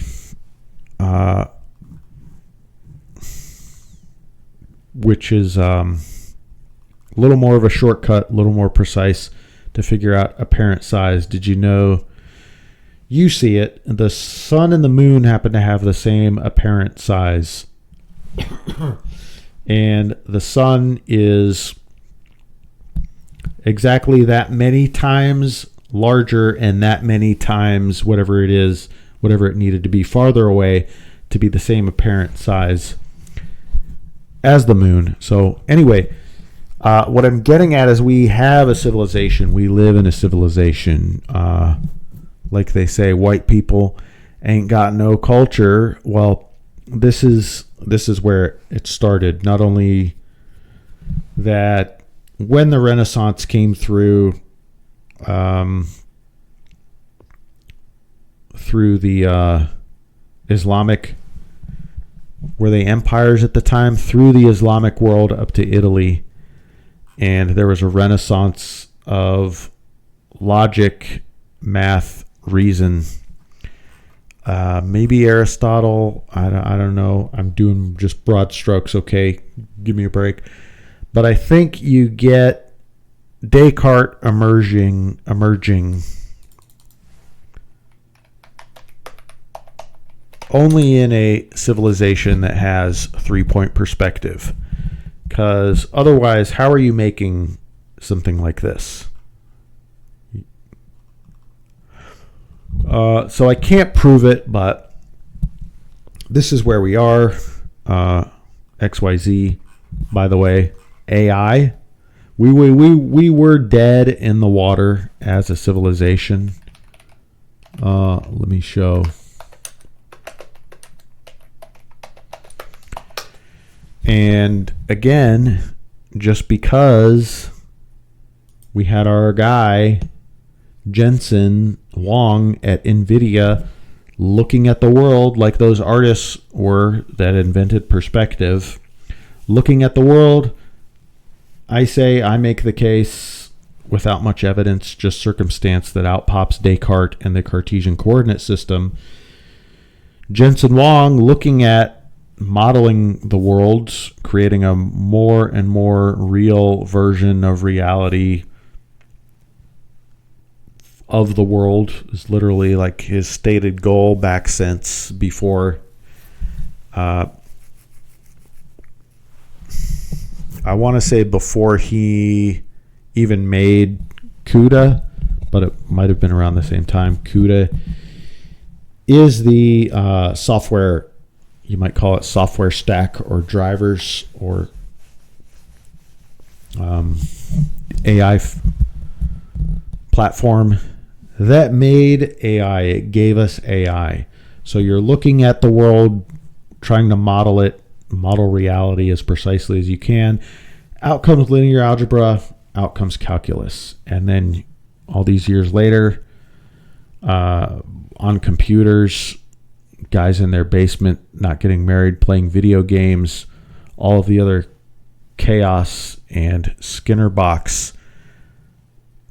which is a little more of a shortcut, a little more precise to figure out apparent size. Did you know? You see it. The sun and the moon happen to have the same apparent size. And the sun is exactly that many times larger and that many times whatever it is, whatever it needed to be farther away to be the same apparent size as the moon. So anyway, what I'm getting at is we have a civilization. We live in a civilization. Like they say, white people ain't got no culture. Well, this is where it started. Not only that, when the Renaissance came through the Islamic, were they empires at the time? Through the Islamic world up to Italy, and there was a renaissance of logic, math, reason. Maybe Aristotle. I don't know. I'm doing just broad strokes. Okay, give me a break. But I think you get Descartes emerging only in a civilization that has three-point perspective. Because otherwise, how are you making something like this? So I can't prove it, but this is where we are. XYZ, by the way, AI. We were dead in the water as a civilization. Let me show. And again, just because we had our guy Jensen Huang at NVIDIA looking at the world like those artists were that invented perspective, looking at the world, I make the case without much evidence, just circumstance, that out pops Descartes and the Cartesian coordinate system. Jensen Huang looking at modeling the world, creating a more and more real version of reality of the world, is literally like his stated goal back since before I want to say before he even made CUDA, but it might have been around the same time. CUDA is the software, you might call it software stack or drivers or AI platform that made AI. It gave us AI. So you're looking at the world, trying to model it, model reality as precisely as you can. Out comes linear algebra, out comes calculus. And then all these years later, on computers, guys in their basement not getting married, playing video games, all of the other chaos and Skinner box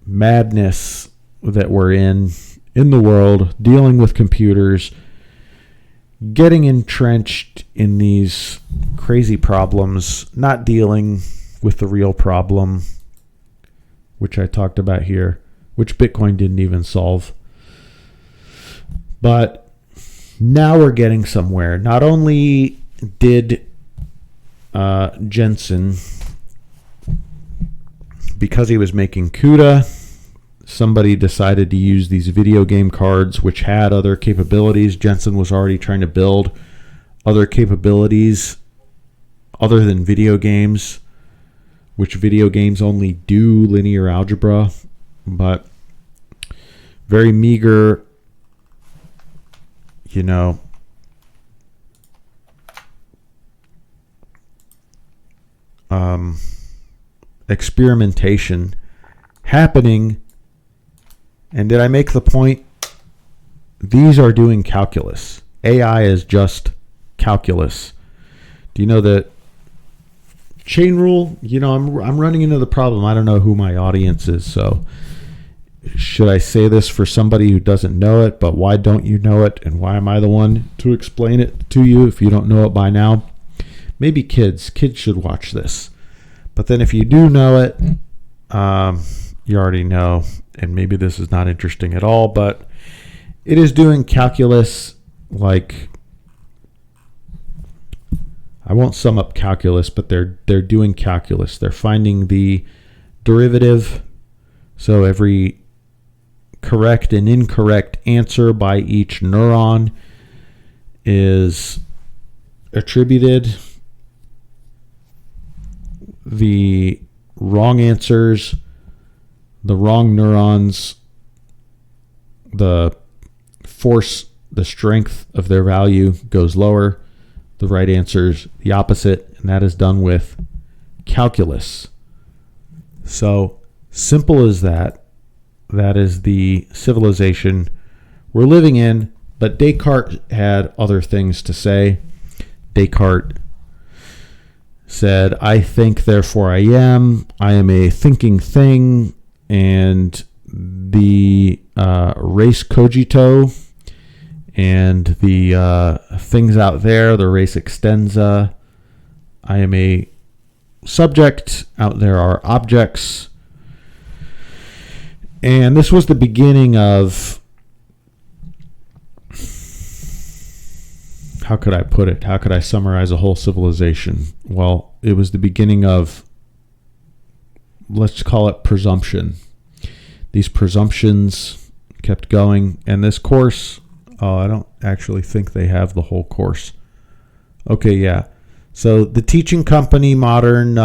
madness that we're in the world, dealing with computers, getting entrenched in these crazy problems, not dealing with the real problem, which I talked about here, which Bitcoin didn't even solve. But now we're getting somewhere. Not only did Jensen, because he was making CUDA, somebody decided to use these video game cards, which had other capabilities. Jensen was already trying to build other capabilities other than video games, which video games only do linear algebra, but very meager, experimentation happening. And did I make the point? These are doing calculus. AI is just calculus. Do you know that chain rule? I'm running into the problem. I don't know who my audience is, so should I say this for somebody who doesn't know it, but why don't you know it, and why am I the one to explain it to you if you don't know it by now? Maybe kids should watch this. But then if you do know it, you already know, and maybe this is not interesting at all, but it is doing calculus like, I won't sum up calculus, but they're doing calculus. They're finding the derivative. So every correct and incorrect answer by each neuron is attributed. The wrong answers, the wrong neurons, the force, the strength of their value goes lower. The right answer's the opposite, and that is done with calculus. So simple as that. That is the civilization we're living in. But Descartes had other things to say. Descartes said, I think, therefore I am. I am a thinking thing. And the res cogito and the things out there, the res extensa. I am a subject. Out there are objects. And this was the beginning of, how could I put it? How could I summarize a whole civilization? Well, it was the beginning of, let's call it presumption. These presumptions kept going. And this course, I don't actually think they have the whole course. Okay, yeah. So the teaching company, modern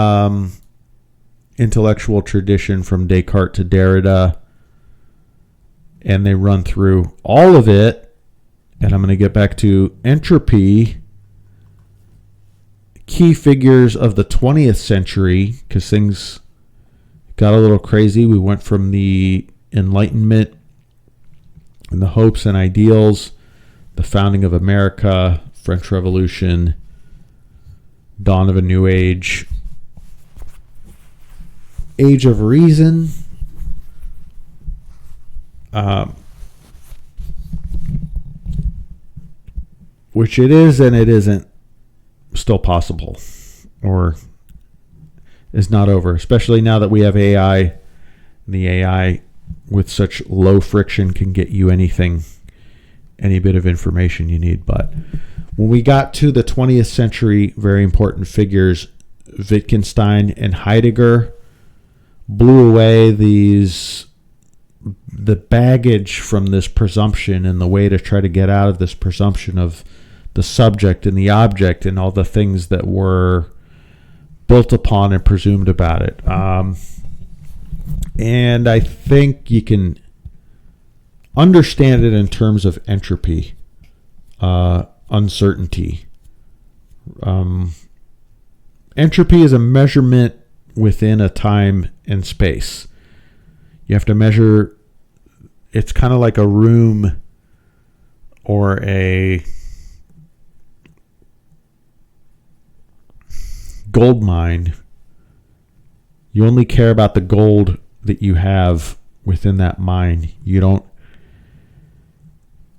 intellectual tradition from Descartes to Derrida, and they run through all of it. And I'm going to get back to entropy, key figures of the 20th century, because things got a little crazy. We went from the Enlightenment and the hopes and ideals, the founding of America, French Revolution, dawn of a new age, age of reason, which it is and it isn't still possible, or is not over, especially now that we have AI. The AI with such low friction can get you anything, any bit of information you need. But when we got to the 20th century, very important figures, Wittgenstein and Heidegger blew away the baggage from this presumption, and the way to try to get out of this presumption of the subject and the object and all the things that were built upon and presumed about it. And I think you can understand it in terms of entropy, uncertainty. Entropy is a measurement within a time and space. You have to measure, it's kind of like a room or a gold mine. You only care about the gold that you have within that mine. You don't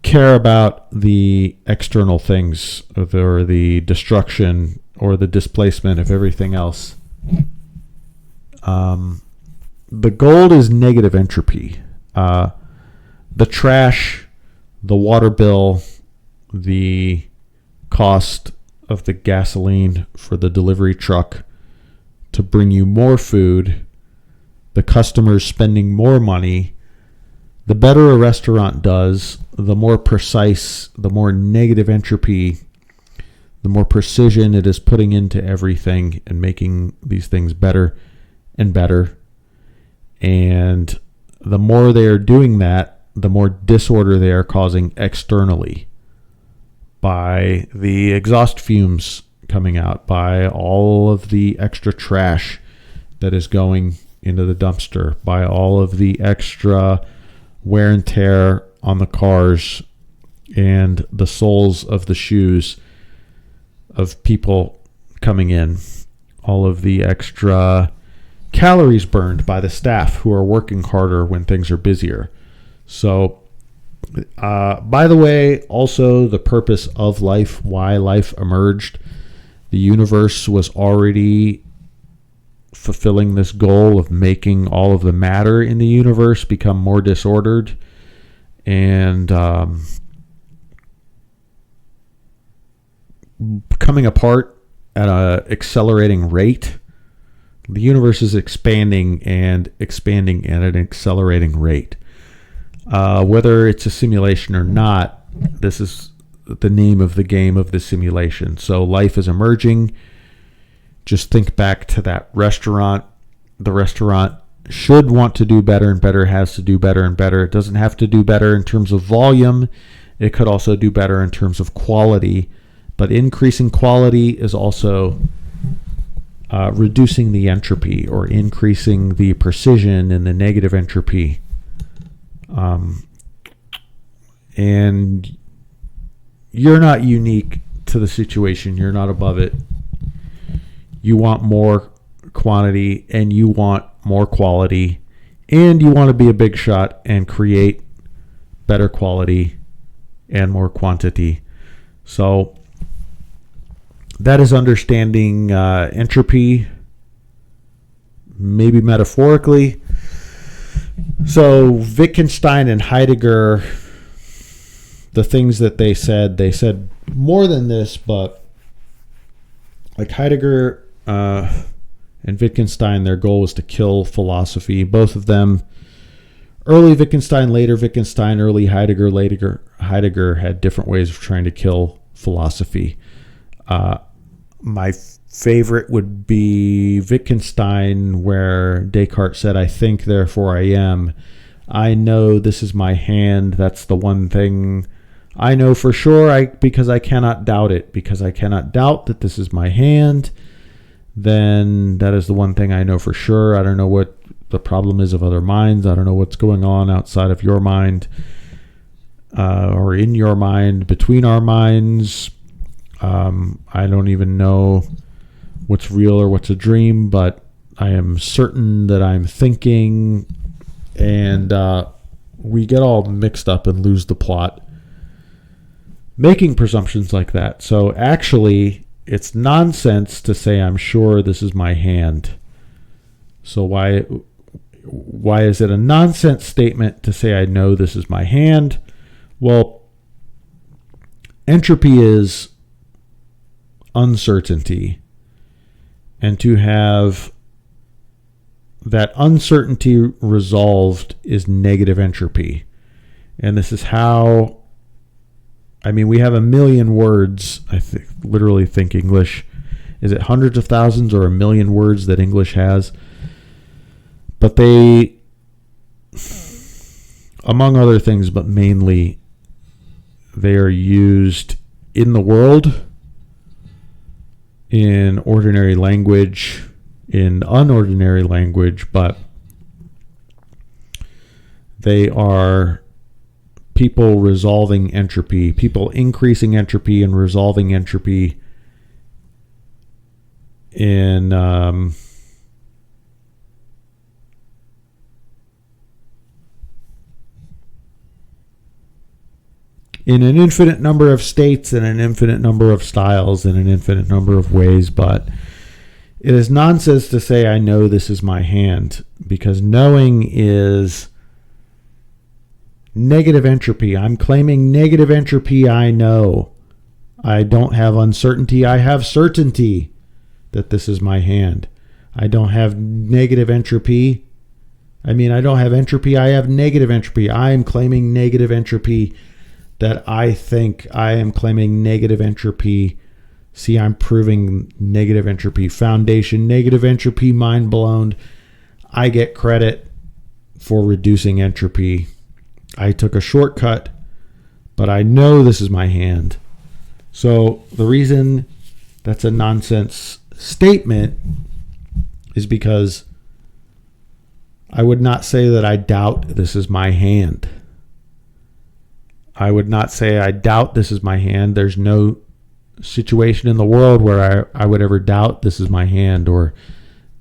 care about the external things or the destruction or the displacement of everything else. The gold is negative entropy. The trash, the water bill, the cost of the gasoline for the delivery truck to bring you more food, the customers spending more money, the better a restaurant does, the more precise, the more negative entropy, the more precision it is putting into everything and making these things better and better. And the more they are doing that, the more disorder they are causing externally by the exhaust fumes coming out, by all of the extra trash that is going into the dumpster, by all of the extra wear and tear on the cars and the soles of the shoes of people coming in, all of the extra calories burned by the staff who are working harder when things are busier. So, by the way, also the purpose of life, why life emerged. The universe was already fulfilling this goal of making all of the matter in the universe become more disordered and coming apart at an accelerating rate. The universe is expanding and expanding at an accelerating rate. Whether it's a simulation or not, this is the name of the game of the simulation. So life is emerging. Just think back to that restaurant. The restaurant should want to do better and better, has to do better and better. It doesn't have to do better in terms of volume. It could also do better in terms of quality. But increasing quality is also reducing the entropy or increasing the precision and the negative entropy. And you're not unique to the situation. You're not above it. You want more quantity and you want more quality, and you want to be a big shot and create better quality and more quantity. So that is understanding entropy, maybe metaphorically. So Wittgenstein and Heidegger, the things that they said more than this, but like Heidegger and Wittgenstein, their goal was to kill philosophy. Both of them, early Wittgenstein, later Wittgenstein, early Heidegger, later Heidegger, had different ways of trying to kill philosophy. My favorite would be Wittgenstein, where Descartes said, "I think, therefore I am. I know this is my hand. That's the one thing I know for sure, because I cannot doubt it. Because I cannot doubt that this is my hand, then that is the one thing I know for sure. I don't know what the problem is of other minds. I don't know what's going on outside of your mind or in your mind, between our minds. I don't even know what's real or what's a dream, but I am certain that I'm thinking." And we get all mixed up and lose the plot making presumptions like that. So actually, it's nonsense to say I'm sure this is my hand. So why is it a nonsense statement to say I know this is my hand? Well, entropy is uncertainty, and to have that uncertainty resolved is negative entropy. And this is how, we have a million words. I literally think English, is it hundreds of thousands or a million words that English has? But they, among other things, but mainly, they are used in the world, in ordinary language, in unordinary language, but they are people resolving entropy, people increasing entropy and resolving entropy in an infinite number of states, and an infinite number of styles, and an infinite number of ways. But it is nonsense to say I know this is my hand, because knowing is negative entropy. I'm claiming negative entropy. I know. I don't have uncertainty. I have certainty that this is my hand. I don't have negative entropy. I mean, I don't have entropy. I have negative entropy. I am claiming negative entropy that I think I am claiming negative entropy. See, I'm proving negative entropy. Foundation, negative entropy, mind blown. I get credit for reducing entropy. I took a shortcut, but I know this is my hand. So the reason that's a nonsense statement is because I would not say that I doubt this is my hand. I would not say I doubt this is my hand. There's no situation in the world where I would ever doubt this is my hand, or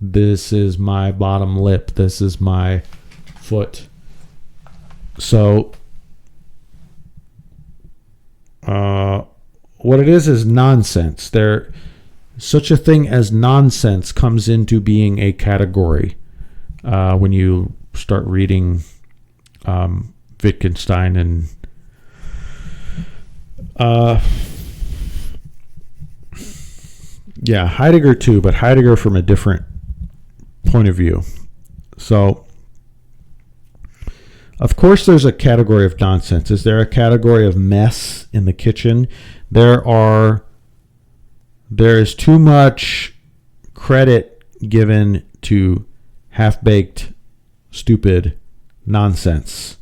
this is my bottom lip, this is my foot. So what it is nonsense. Such a thing as nonsense comes into being a category when you start reading Wittgenstein and Heidegger too, but Heidegger from a different point of view. So, of course, there's a category of nonsense. Is there a category of mess in the kitchen? There is too much credit given to half-baked, stupid nonsense,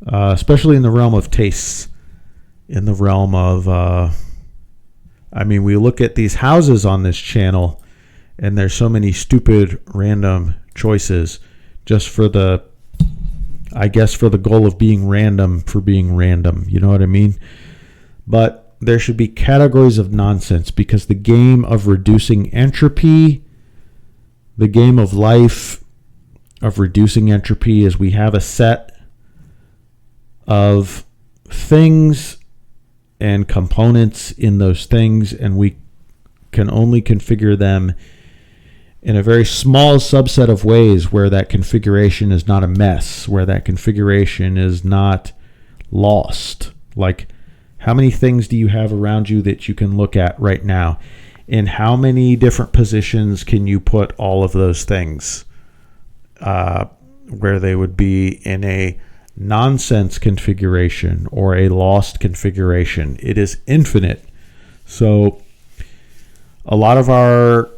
especially in the realm of tastes, in the realm of, we look at these houses on this channel, and there's so many stupid, random choices just for the goal of being random for being random. You know what I mean? But there should be categories of nonsense, because the game of reducing entropy, the game of life of reducing entropy, is we have a set of things and components in those things, and we can only configure them in a very small subset of ways where that configuration is not a mess, where that configuration is not lost. Like, how many things do you have around you that you can look at right now? In how many different positions can you put all of those things where they would be in a nonsense configuration or a lost configuration? It is infinite. So a lot of our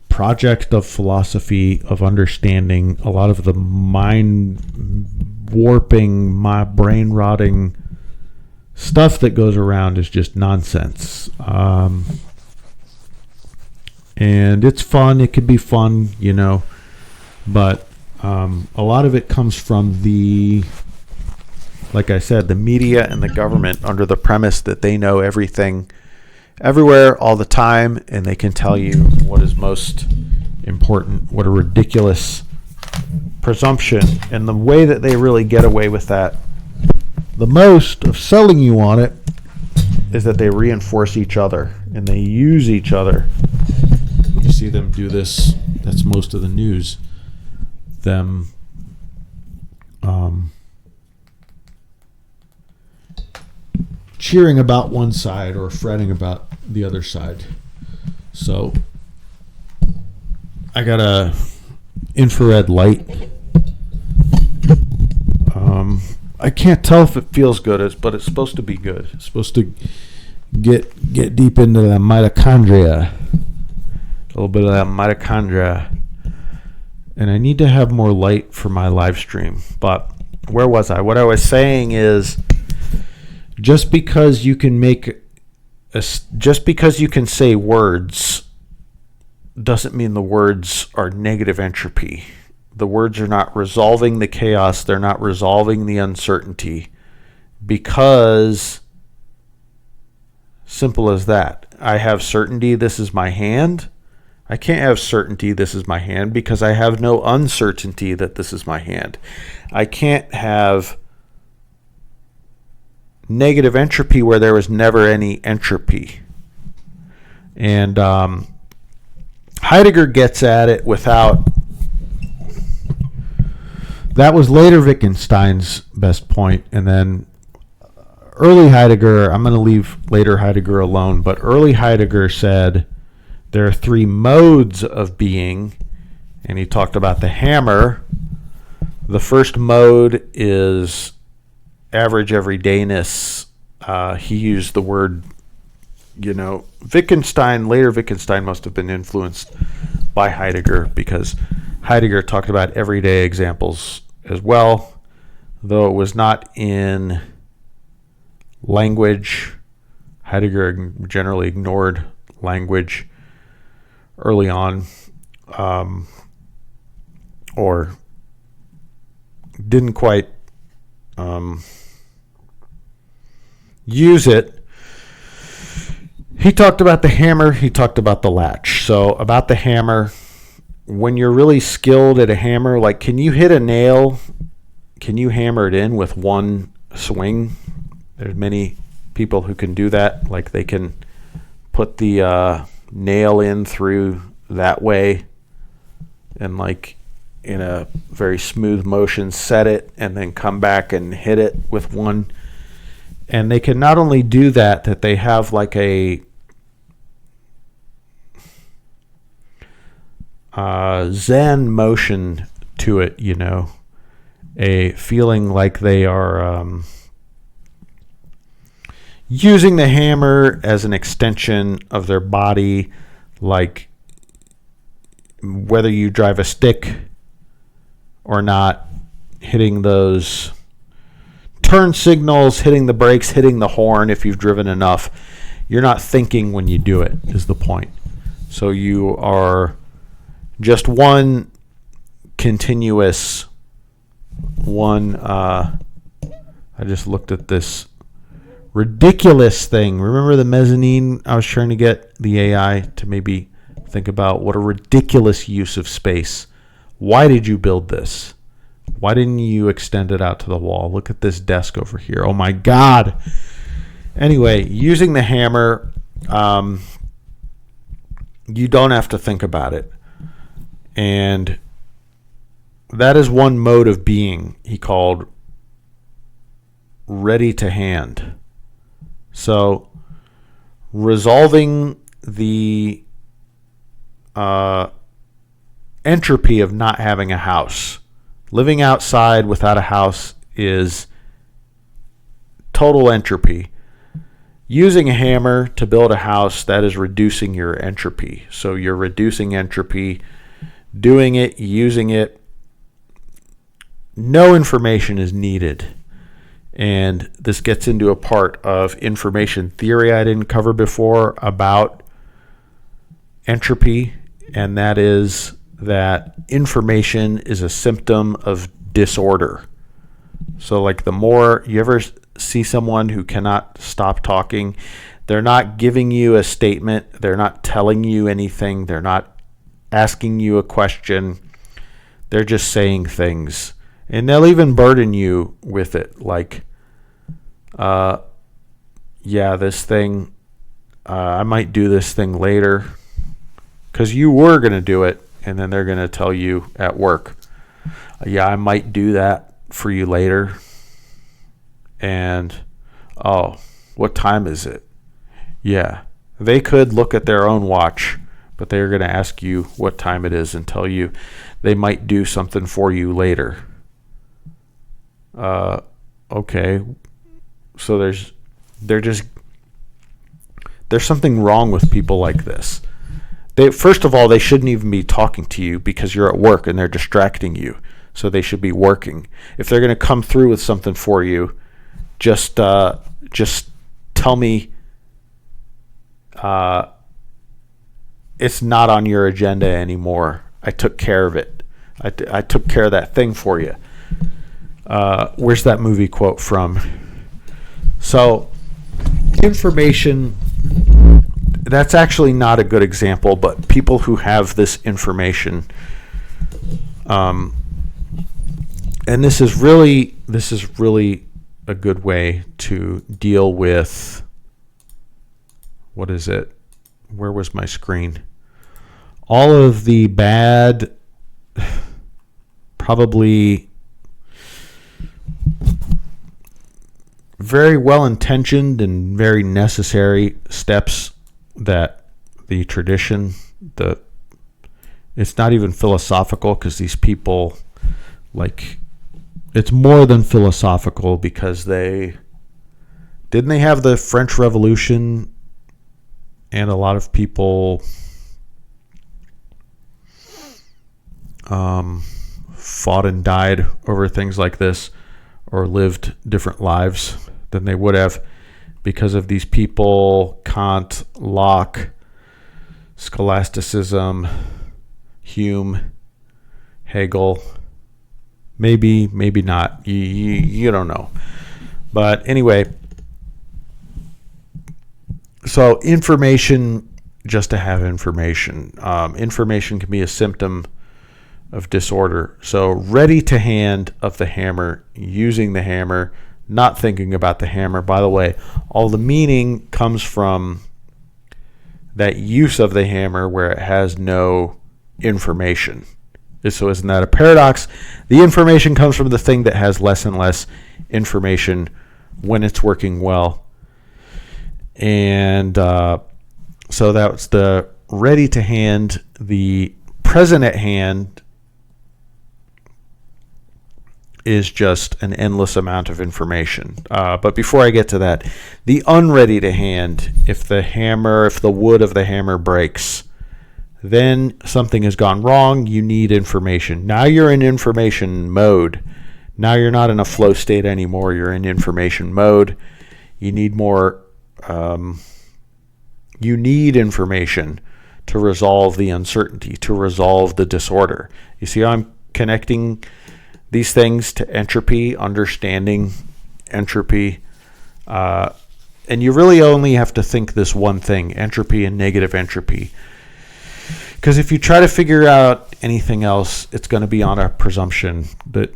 project of philosophy, of understanding, a lot of the mind warping, my brain rotting stuff that goes around is just nonsense. And it's fun. It could be fun, but a lot of it comes from like I said, the media and the government, under the premise that they know everything everywhere all the time, and they can tell you what is most important. What a ridiculous presumption. And the way that they really get away with that the most of selling you on it is that they reinforce each other and they use each other. You see them do this. That's most of the news. Them cheering about one side or fretting about the other side. So I got a infrared light. I can't tell if it feels good, but it's supposed to be good. It's supposed to get deep into the mitochondria. A little bit of that mitochondria. And I need to have more light for my live stream. But where was I? What I was saying is, just because you can say words doesn't mean the words are negative entropy. The words are not resolving the chaos. They're not resolving the uncertainty, because simple as that. I have certainty, this is my hand. I can't have certainty, this is my hand, because I have no uncertainty that this is my hand. I can't have negative entropy where there was never any entropy. And Heidegger gets at it without... That was later Wittgenstein's best point. And then early Heidegger, I'm going to leave later Heidegger alone, but early Heidegger said there are three modes of being, and he talked about the hammer, The first mode is average everydayness. He used the word, later Wittgenstein must have been influenced by Heidegger, because Heidegger talked about everyday examples as well, though it was not in language. Heidegger generally ignored language early on, or didn't quite use it. He talked about the hammer, he talked about the latch. So about the hammer, when you're really skilled at a hammer, like, can you hit a nail? Can you hammer it in with one swing? There's many people who can do that. Like, they can put the nail in through that way and, like, in a very smooth motion, set it and then come back and hit it with one. And they can not only do that, that they have like a Zen motion to it, a feeling like they are using the hammer as an extension of their body, like whether you drive a stick or not, hitting those turn signals, hitting the brakes, hitting the horn. If you've driven enough, you're not thinking when you do it, is the point. So you are just one continuous I just looked at this ridiculous thing. Remember the mezzanine? I was trying to get the AI to maybe think about what a ridiculous use of space. Why did you build this? Why didn't you extend it out to the wall? Look at this desk over here. Oh my God. Anyway, using the hammer, you don't have to think about it. And that is one mode of being he called ready to hand. So resolving the entropy of not having a house. Living outside without a house is total entropy. Using a hammer to build a house, that is reducing your entropy. So you're reducing entropy, doing it, using it. No information is needed. And this gets into a part of information theory I didn't cover before about entropy, and that is that information is a symptom of disorder. So like the more you ever see someone who cannot stop talking, they're not giving you a statement, they're not telling you anything, they're not asking you a question, they're just saying things. And they'll even burden you with it, like, this thing, I might do this thing later, because you were going to do it. And then they're going to tell you at work, I might do that for you later. And, what time is it? Yeah. They could look at their own watch, but they're going to ask you what time it is and tell you they might do something for you later. Okay. So there's something wrong with people like this. First of all, they shouldn't even be talking to you because you're at work and they're distracting you. So they should be working. If they're going to come through with something for you, just tell me it's not on your agenda anymore. I took care of it. I took care of that thing for you. Where's that movie quote from? So information... That's actually not a good example, but people who have this information, and this is really a good way to deal with, what is it? Where was my screen? All of the bad, probably very well-intentioned and very necessary steps that the tradition, it's not even philosophical, because these people, like, it's more than philosophical, because they have the French Revolution, and a lot of people fought and died over things like this, or lived different lives than they would have because of these people: Kant, Locke, scholasticism, Hume, Hegel. Maybe not. You don't know. But anyway, so information, just to have information. Information can be a symptom of disorder. So ready to hand of the hammer, using the hammer, not thinking about the hammer. By the way, all the meaning comes from that use of the hammer where it has no information. So isn't that a paradox? The information comes from the thing that has less and less information when it's working well. And so that's the ready to hand. The present at hand is just an endless amount of information. But before I get to that, the unready to hand, if the wood of the hammer breaks, then something has gone wrong. You need information. Now you're in information mode. Now you're not in a flow state anymore. You're in information mode. You need more. You need information to resolve the uncertainty, to resolve the disorder. You see how I'm connecting these things to entropy, understanding entropy. And you really only have to think this one thing: entropy and negative entropy. Because if you try to figure out anything else, it's going to be on a presumption that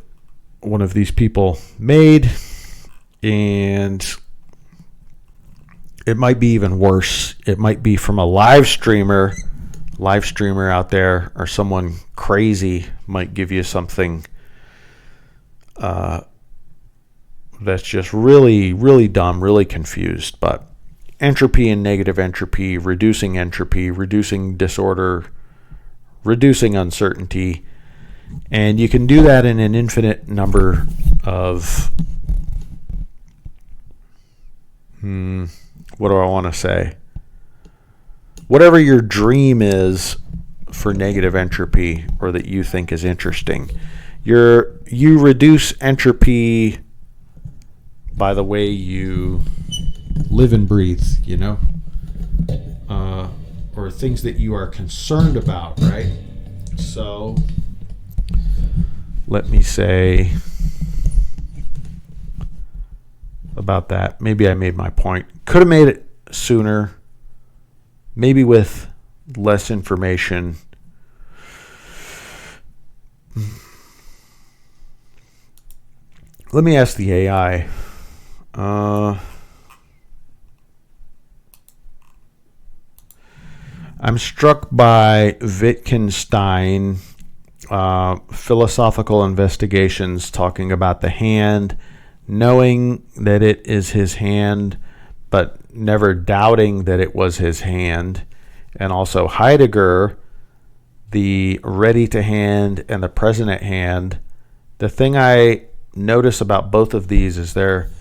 one of these people made, and it might be even worse. It might be from a live streamer out there, or someone crazy might give you something that's just really, really dumb, really confused. But entropy and negative entropy, reducing disorder, reducing uncertainty. And you can do that in an infinite number of, what do I want to say? Whatever your dream is for negative entropy, or that you think is interesting. You reduce entropy by the way you live and breathe, or things that you are concerned about, right? So let me say about that. Maybe I made my point. Could have made it sooner, maybe with less information. Let me ask the AI. I'm struck by Wittgenstein, philosophical investigations talking about the hand, knowing that it is his hand, but never doubting that it was his hand. And also Heidegger, the ready to hand and the present at hand. The thing I notice about both of these is they're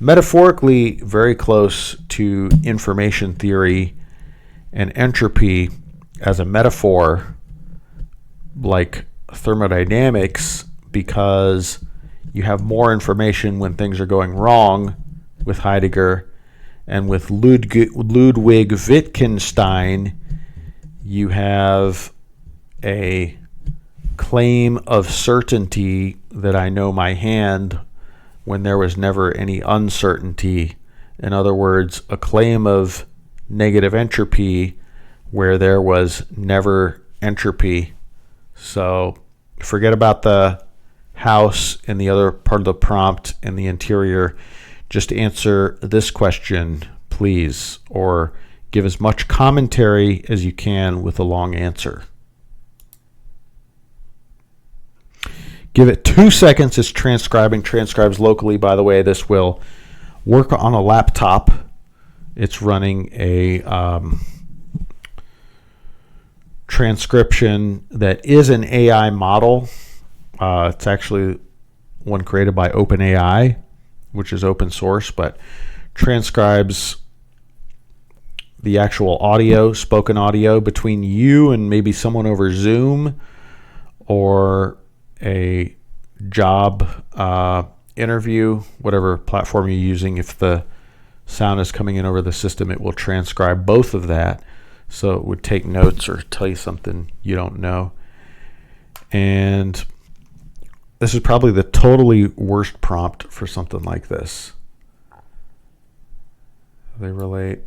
metaphorically very close to information theory and entropy as a metaphor, like thermodynamics, because you have more information when things are going wrong with Heidegger, and with Ludwig Wittgenstein, you have a claim of certainty that I know my hand when there was never any uncertainty. In other words, a claim of negative entropy where there was never entropy. So forget about the house and the other part of the prompt and the interior. Just answer this question, please, or give as much commentary as you can with a long answer. Give it 2 seconds. It's transcribing. Transcribes locally, by the way. This will work on a laptop. It's running a transcription that is an AI model. It's actually one created by OpenAI, which is open source, but transcribes the actual audio, spoken audio between you and maybe someone over Zoom or a job interview, whatever platform you're using. If the sound is coming in over the system, it will transcribe both of that. So it would take notes or tell you something you don't know. And this is probably the totally worst prompt for something like this. They relate.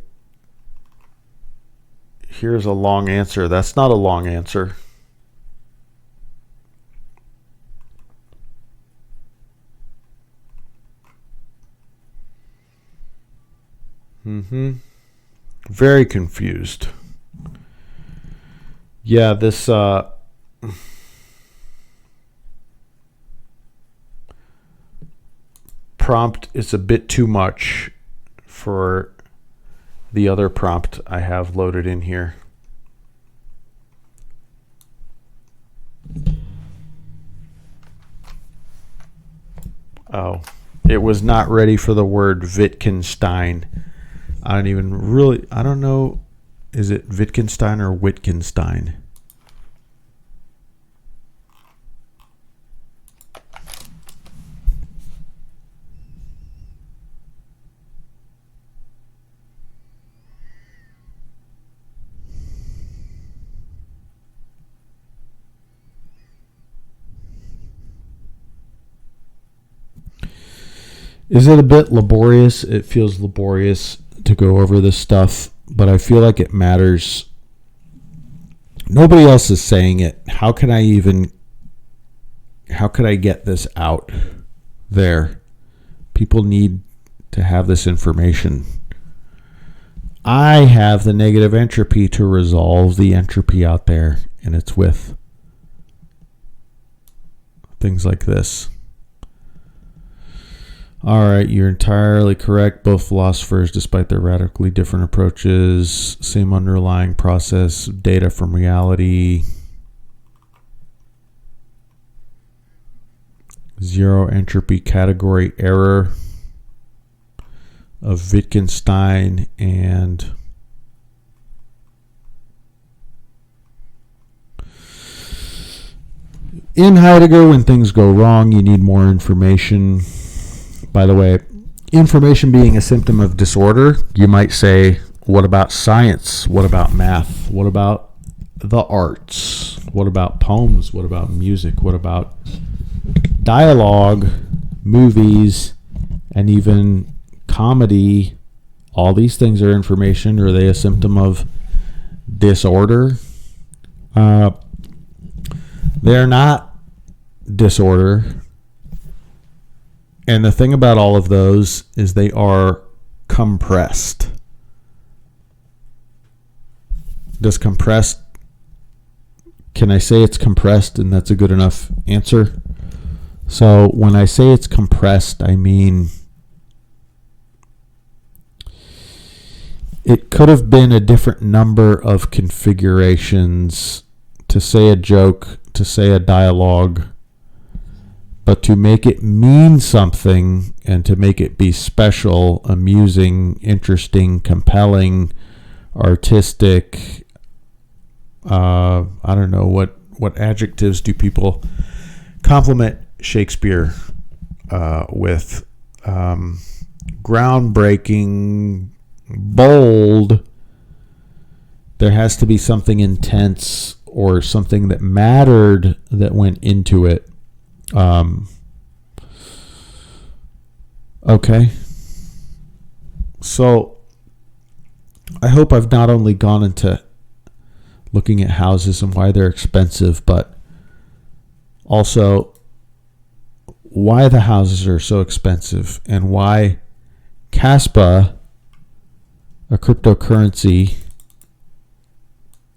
Here's a long answer. That's not a long answer. Very confused. Yeah, this prompt is a bit too much for the other prompt I have loaded in here. Oh, it was not ready for the word Wittgenstein. I don't know, is it Wittgenstein or Wittgenstein? Is it a bit laborious? It feels laborious to go over this stuff, but I feel like it matters. Nobody else is saying it. How could I get this out there? People need to have this information. I have the negative entropy to resolve the entropy out there, and it's with things like this. All right, you're entirely correct. Both philosophers, despite their radically different approaches, same underlying process, data from reality. Zero entropy category error of Wittgenstein and in Heidegger, when things go wrong, you need more information. By the way, information being a symptom of disorder, you might say, what about science? What about math? What about the arts? What about poems? What about music? What about dialogue, movies, and even comedy? All these things are information. Are they a symptom of disorder? They're not disorder. And the thing about all of those is they are compressed. Does compressed, can I say it's compressed and that's a good enough answer? So when I say it's compressed, I mean it could have been a different number of configurations to say a joke, to say a dialogue, but to make it mean something and to make it be special, amusing, interesting, compelling, artistic, I don't know, what adjectives do people compliment Shakespeare with? Groundbreaking, bold. There has to be something intense or something that mattered that went into it. Okay. So I hope I've not only gone into looking at houses and why they're expensive, but also why the houses are so expensive and why Kaspa, a cryptocurrency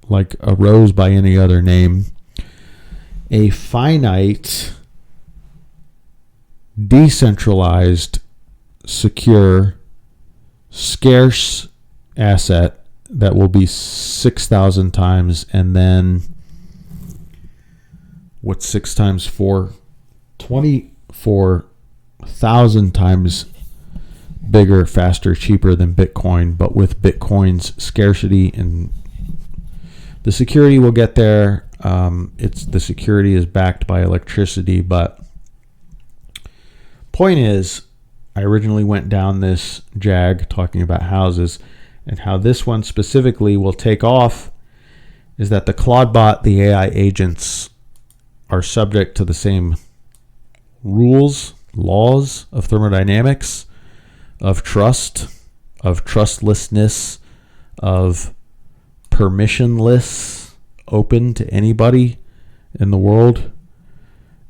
like a rose by any other name, a finite, decentralized, secure, scarce asset that will be 6,000 times, and then what's 6 times 4? 20 for 1,000 times bigger, faster, cheaper than Bitcoin, but with Bitcoin's scarcity and the security will get there. The security is backed by electricity, but point is, I originally went down this jag talking about houses, and how this one specifically will take off is that the Claude the AI agents, are subject to the same rules, laws of thermodynamics, of trust, of trustlessness, of permissionless, open to anybody in the world,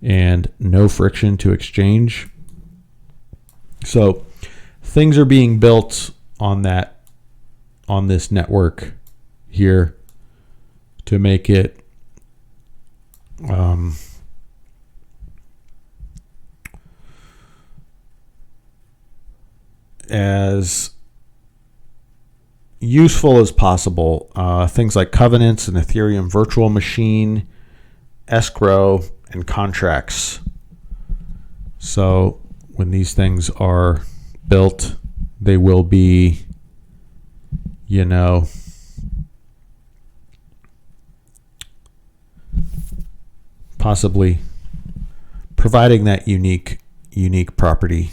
and no friction to exchange. So things are being built on this network here to make it as useful as possible. Things like covenants and Ethereum virtual machine, escrow, and contracts. So when these things are built, they will be, possibly providing that unique property.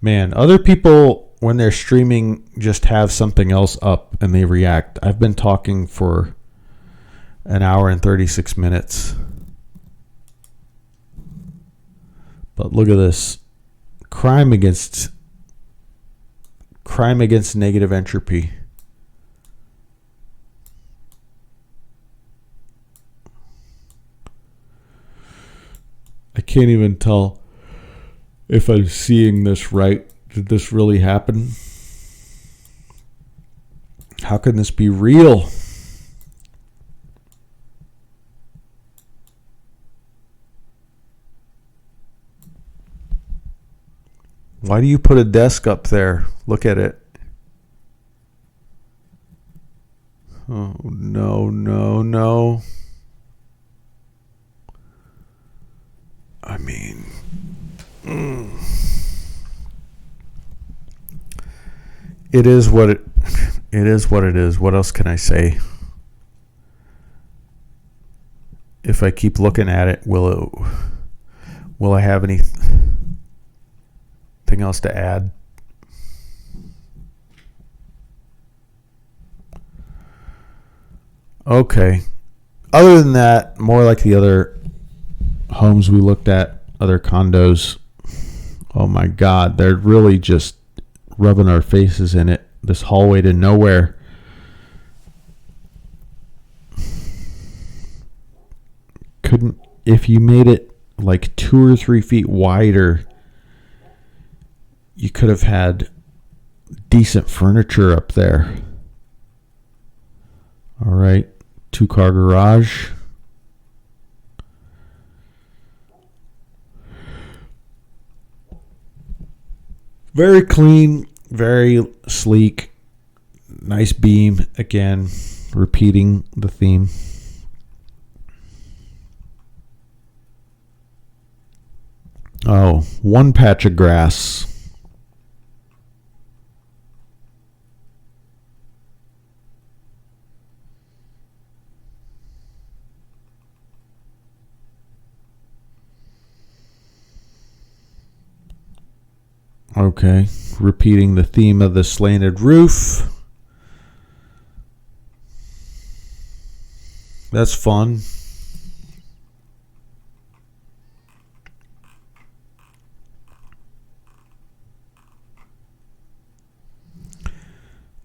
Man, other people, when they're streaming, just have something else up and they react. I've been talking for an hour and 36 minutes. But look at this. Crime against negative entropy. I can't even tell if I'm seeing this right. Did this really happen? How can this be real? Why do you put a desk up there? Look at it. Oh, no. I mean, it is what it is. What else can I say? If I keep looking at it, will I have anything else to add? Okay. Other than that, more like the other homes we looked at, other condos. Oh my God, they're really just rubbing our faces in it. This hallway to nowhere. If you made it like 2 or 3 feet wider, you could have had decent furniture up there. All right, 2-car garage. Very clean, very sleek, nice beam. Again, repeating the theme. Oh, one patch of grass. Okay, repeating the theme of the slanted roof. That's fun.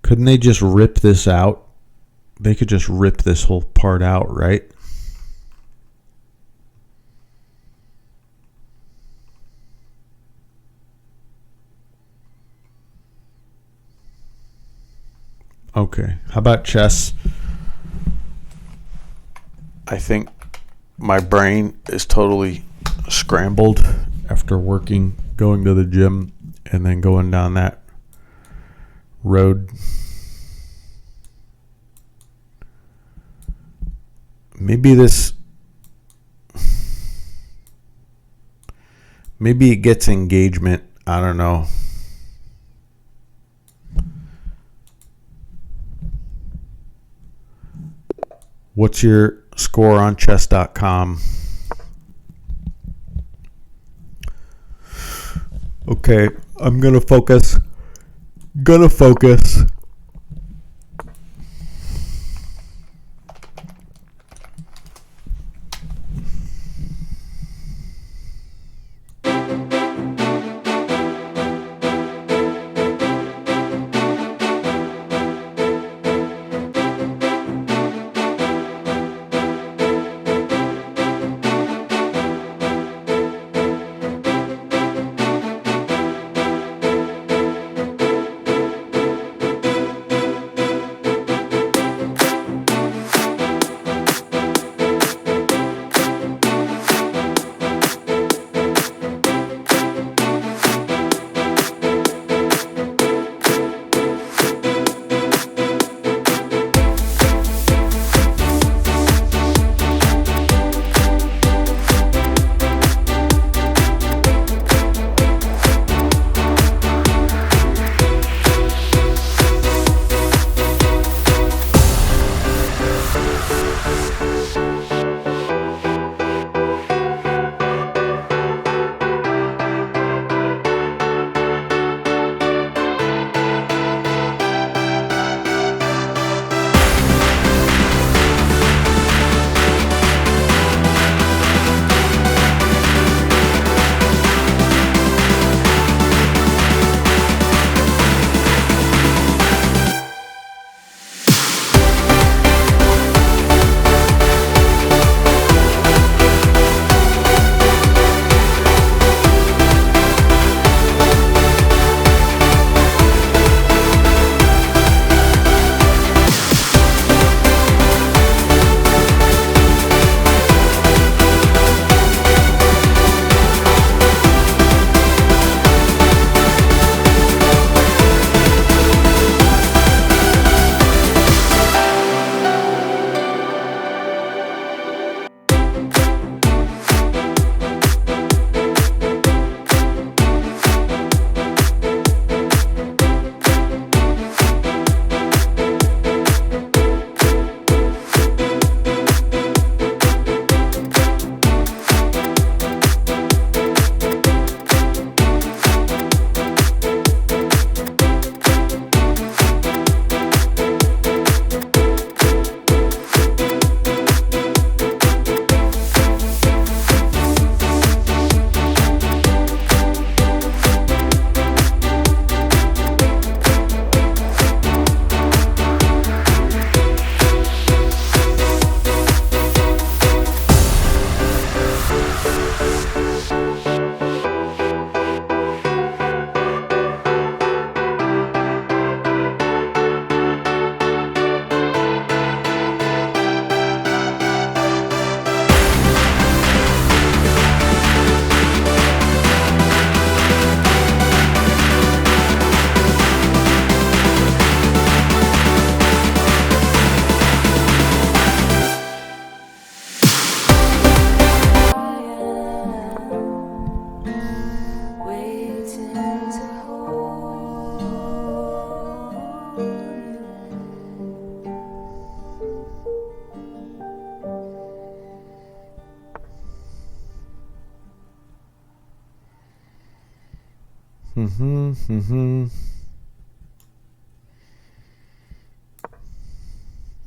Couldn't they just rip this out? They could just rip this whole part out, right? Okay, how about chess? I think my brain is totally scrambled after working, going to the gym, and then going down that road. Maybe this Maybe it gets engagement. I don't know. What's your score on chess.com? Okay, I'm gonna focus.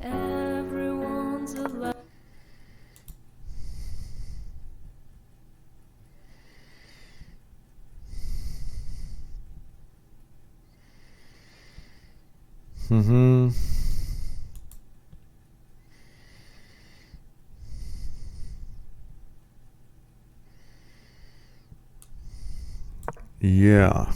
Everyone's alive. Yeah.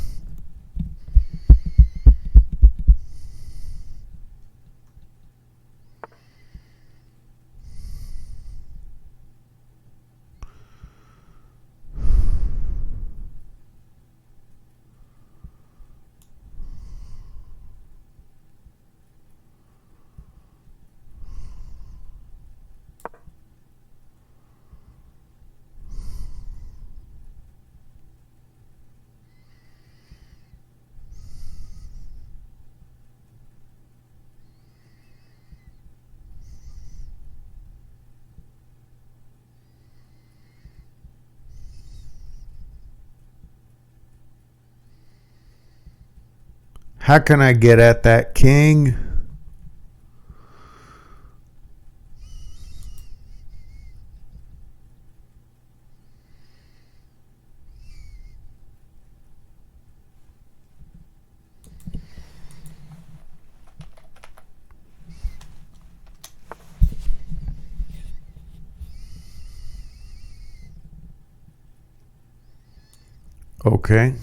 How can I get at that king? Okay.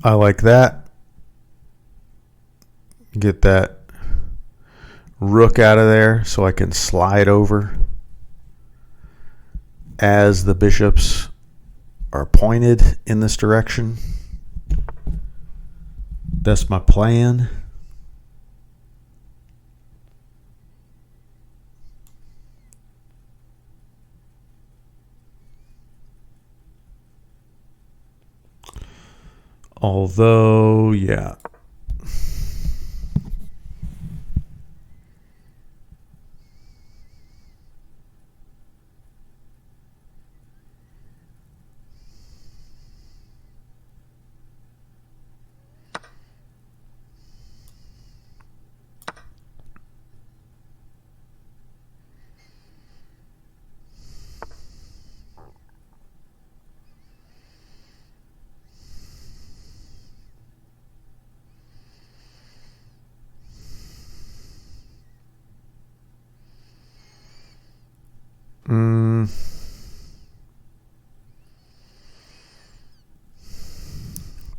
I like that. Get that rook out of there so I can slide over as the bishops are pointed in this direction. That's my plan. Although, yeah.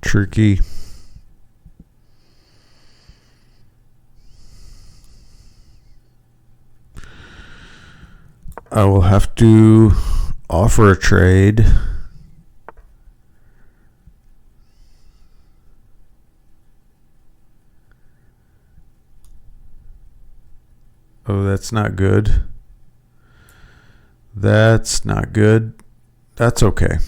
Tricky. I will have to offer a trade. Oh, that's not good. That's not good. That's okay.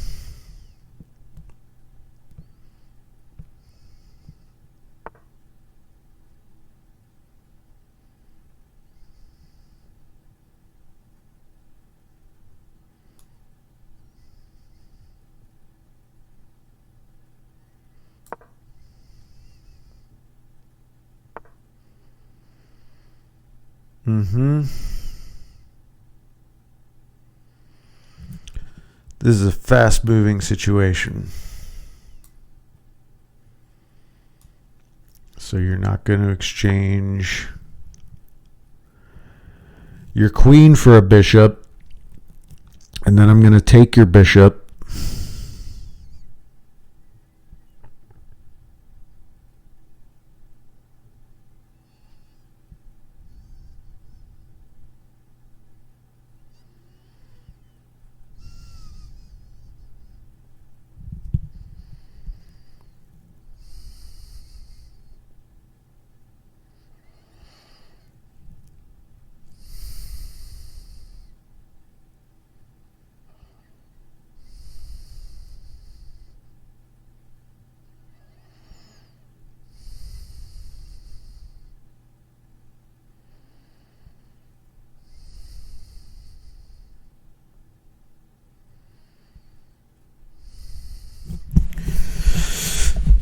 This is a fast-moving situation. So you're not going to exchange your queen for a bishop, and then I'm going to take your bishop.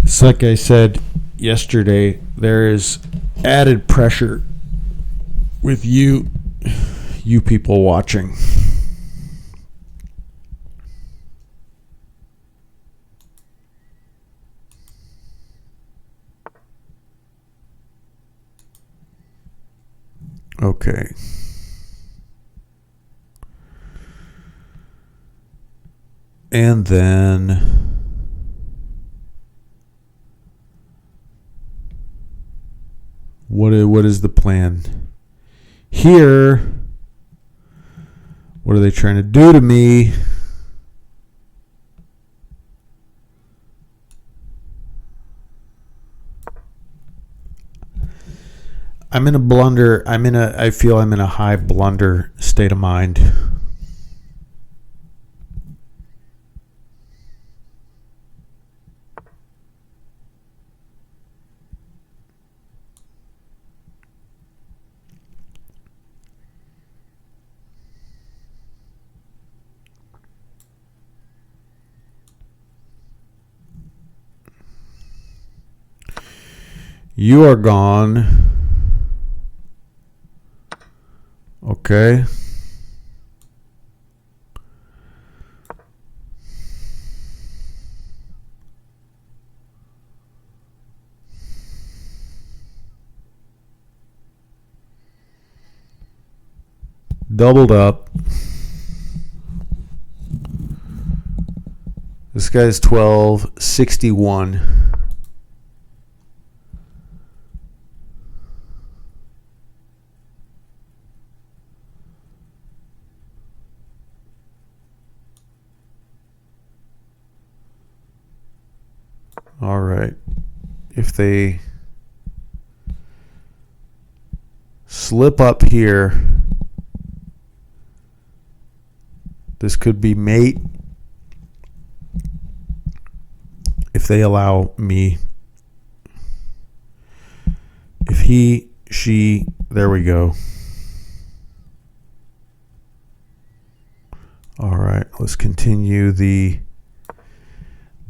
It's like I said yesterday, there is added pressure with you people watching. Okay. And then what is the plan? Here, what are they trying to do to me? I'm in a blunder. I feel I'm in a high blunder state of mind. You are gone. Okay. Doubled up. This guy's 1261. All right. If they slip up here, this could be mate. If they allow me, if he, she, there we go. All right, let's continue the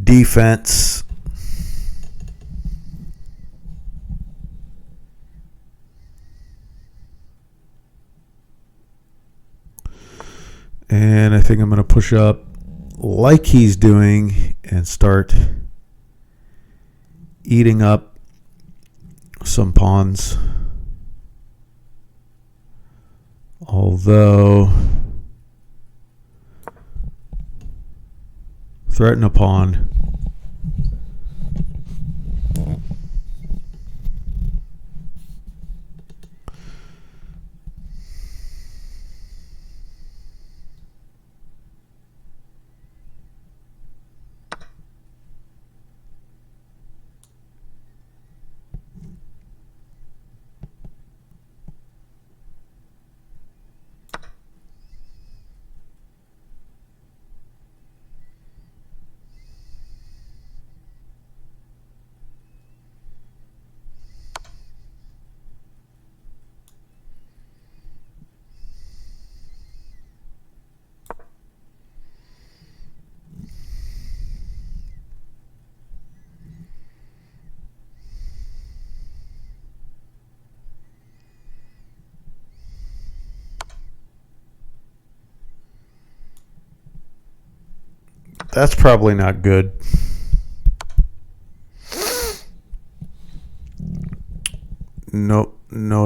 defense. And I think I'm going to push up like he's doing and start eating up some pawns. Although, threaten a pawn. That's probably not good. No,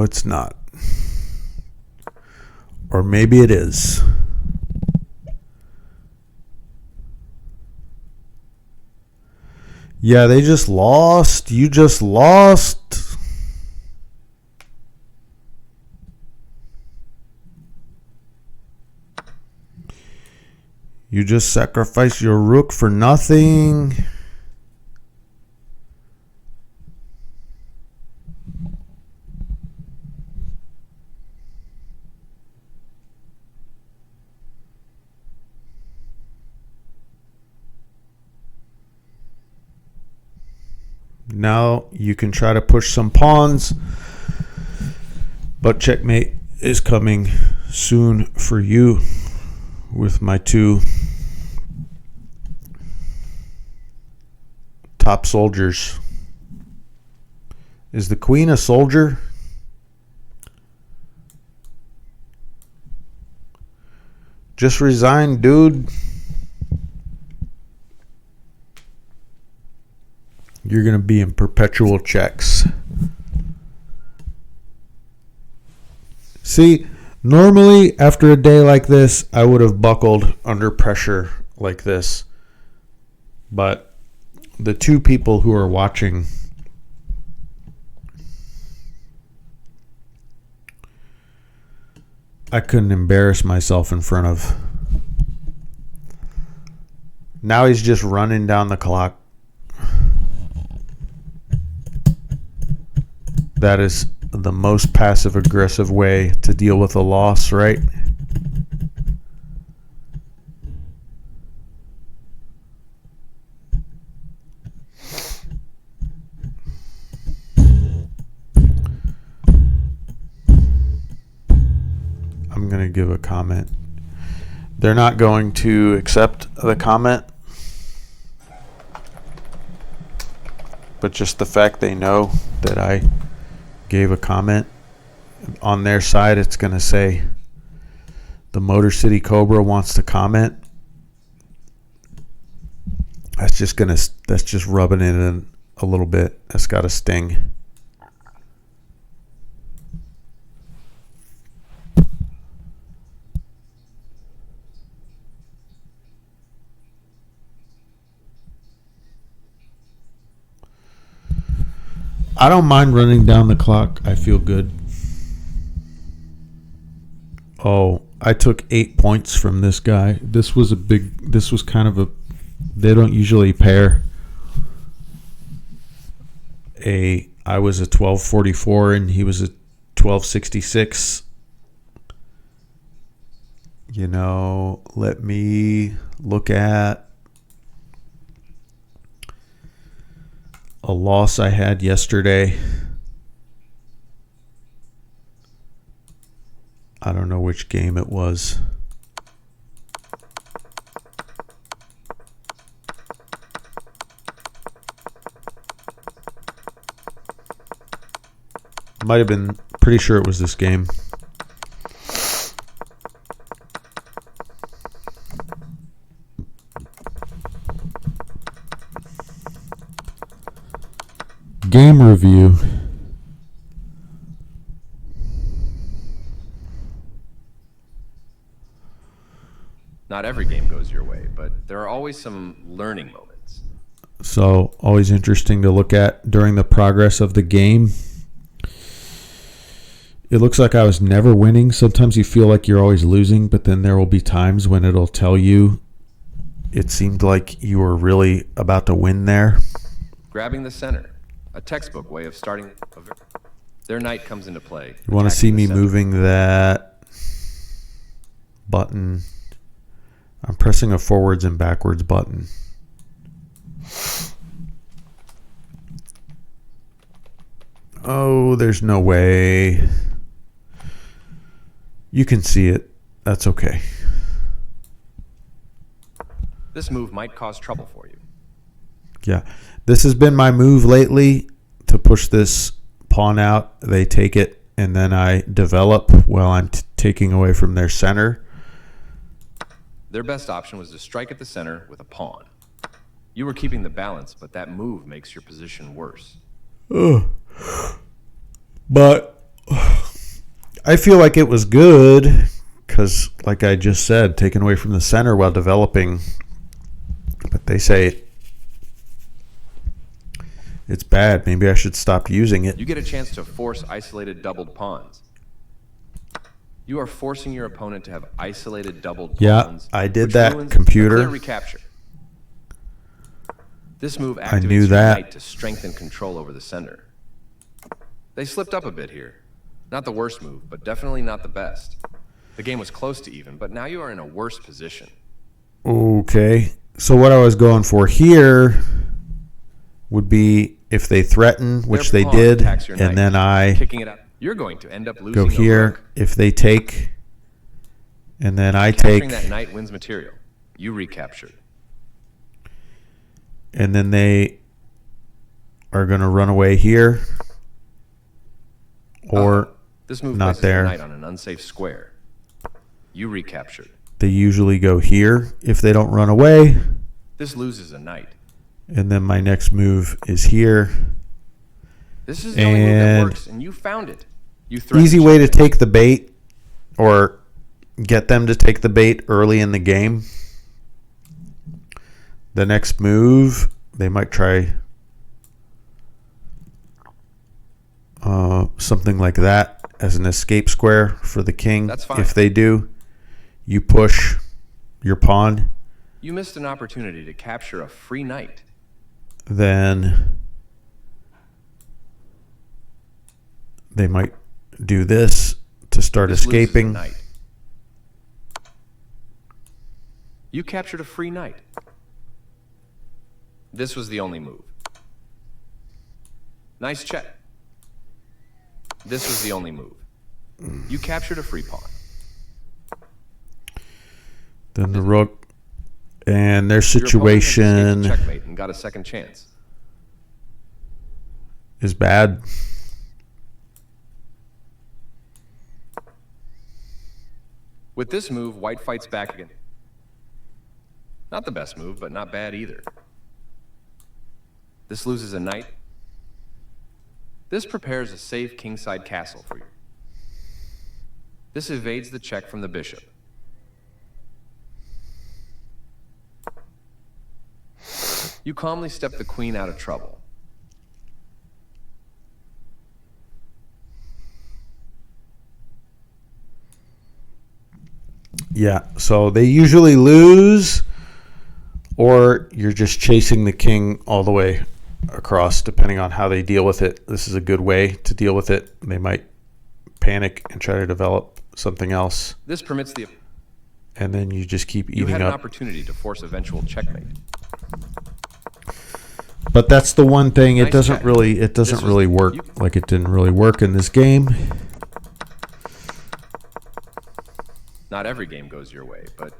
it's not. Or maybe it is. Yeah, they just lost. You just lost. You just sacrifice your rook for nothing. Now you can try to push some pawns, but checkmate is coming soon for you with my two top soldiers. Is the queen a soldier? Just resign, dude. You're going to be in perpetual checks. See, normally after a day like this, I would have buckled under pressure like this. But the two people who are watching, I couldn't embarrass myself in front of. Now he's just running down the clock. That is the most passive-aggressive way to deal with a loss, right? I'm going to give a comment. They're not going to accept the comment, but just the fact they know that I gave a comment on their side, it's going to say the Motor City Cobra wants to comment. That's just rubbing it in a little bit. That's got to sting. I don't mind running down the clock. I feel good. Oh, I took 8 points from this guy. This was kind of they don't usually pair. I was a 1244 and he was a 1266. Let me look at a loss I had yesterday. I don't know which game it was. Might have been, pretty sure it was this game. Game review. Not every game goes your way, but there are always some learning moments. So, always interesting to look at during the progress of the game. It looks like I was never winning. Sometimes you feel like you're always losing, but then there will be times when it'll tell you it seemed like you were really about to win there. Grabbing the center. A textbook way of starting. Their knight comes into play. You want to see me moving that button. I'm pressing a forwards and backwards button. Oh, there's no way. You can see it. That's okay. This move might cause trouble for you. Yeah. This has been my move lately, to push this pawn out. They take it, and then I develop while I'm taking away from their center. Their best option was to strike at the center with a pawn. You were keeping the balance, but that move makes your position worse. But I feel like it was good because, like I just said, taken away from the center while developing. But they say it's bad. Maybe I should stop using it. You get a chance to force isolated doubled pawns. You are forcing your opponent to have isolated doubled pawns. Yeah, I did that, computer. Clear recapture. This move activates I knew your that. knight to strengthen control over the center. They slipped up a bit here. Not the worst move, but definitely not the best. The game was close to even, but now you are in a worse position. Okay. So what I was going for here would be if they threaten, which they did, and then I kicking it up. You're going to end up losing go here. If they take, and then I take. Capturing that knight wins material. You recaptured. And then they are going to run away here. Or this move not there. The knight on an unsafe square. You recaptured. They usually go here if they don't run away. This loses a knight. And then my next move is here. This is the only move that works, and you found it. You easy way to take the bait or get them to take the bait early in the game. The next move, they might try something like that as an escape square for the king. That's fine. If they do, you push your pawn. You missed an opportunity to capture a free knight. Then They might do this to start escaping. Knight. You captured a free knight. This was the only move. Nice check. This was the only move. You captured a free pawn. Then the rook, and their situation checkmate and got a second chance. Is bad. With this move, white fights back again. Not the best move, but not bad either. This loses a knight. This prepares a safe kingside castle for you. This evades the check from the bishop. You calmly step the queen out of trouble. Yeah, so they usually lose, or you're just chasing the king all the way across, depending on how they deal with it. This is a good way to deal with it. They might panic and try to develop something else. This permits the... And then you just keep eating up. You had an opportunity to force eventual checkmate. But that's the one thing, it doesn't really work like it didn't really work in this game. Not every game goes your way, but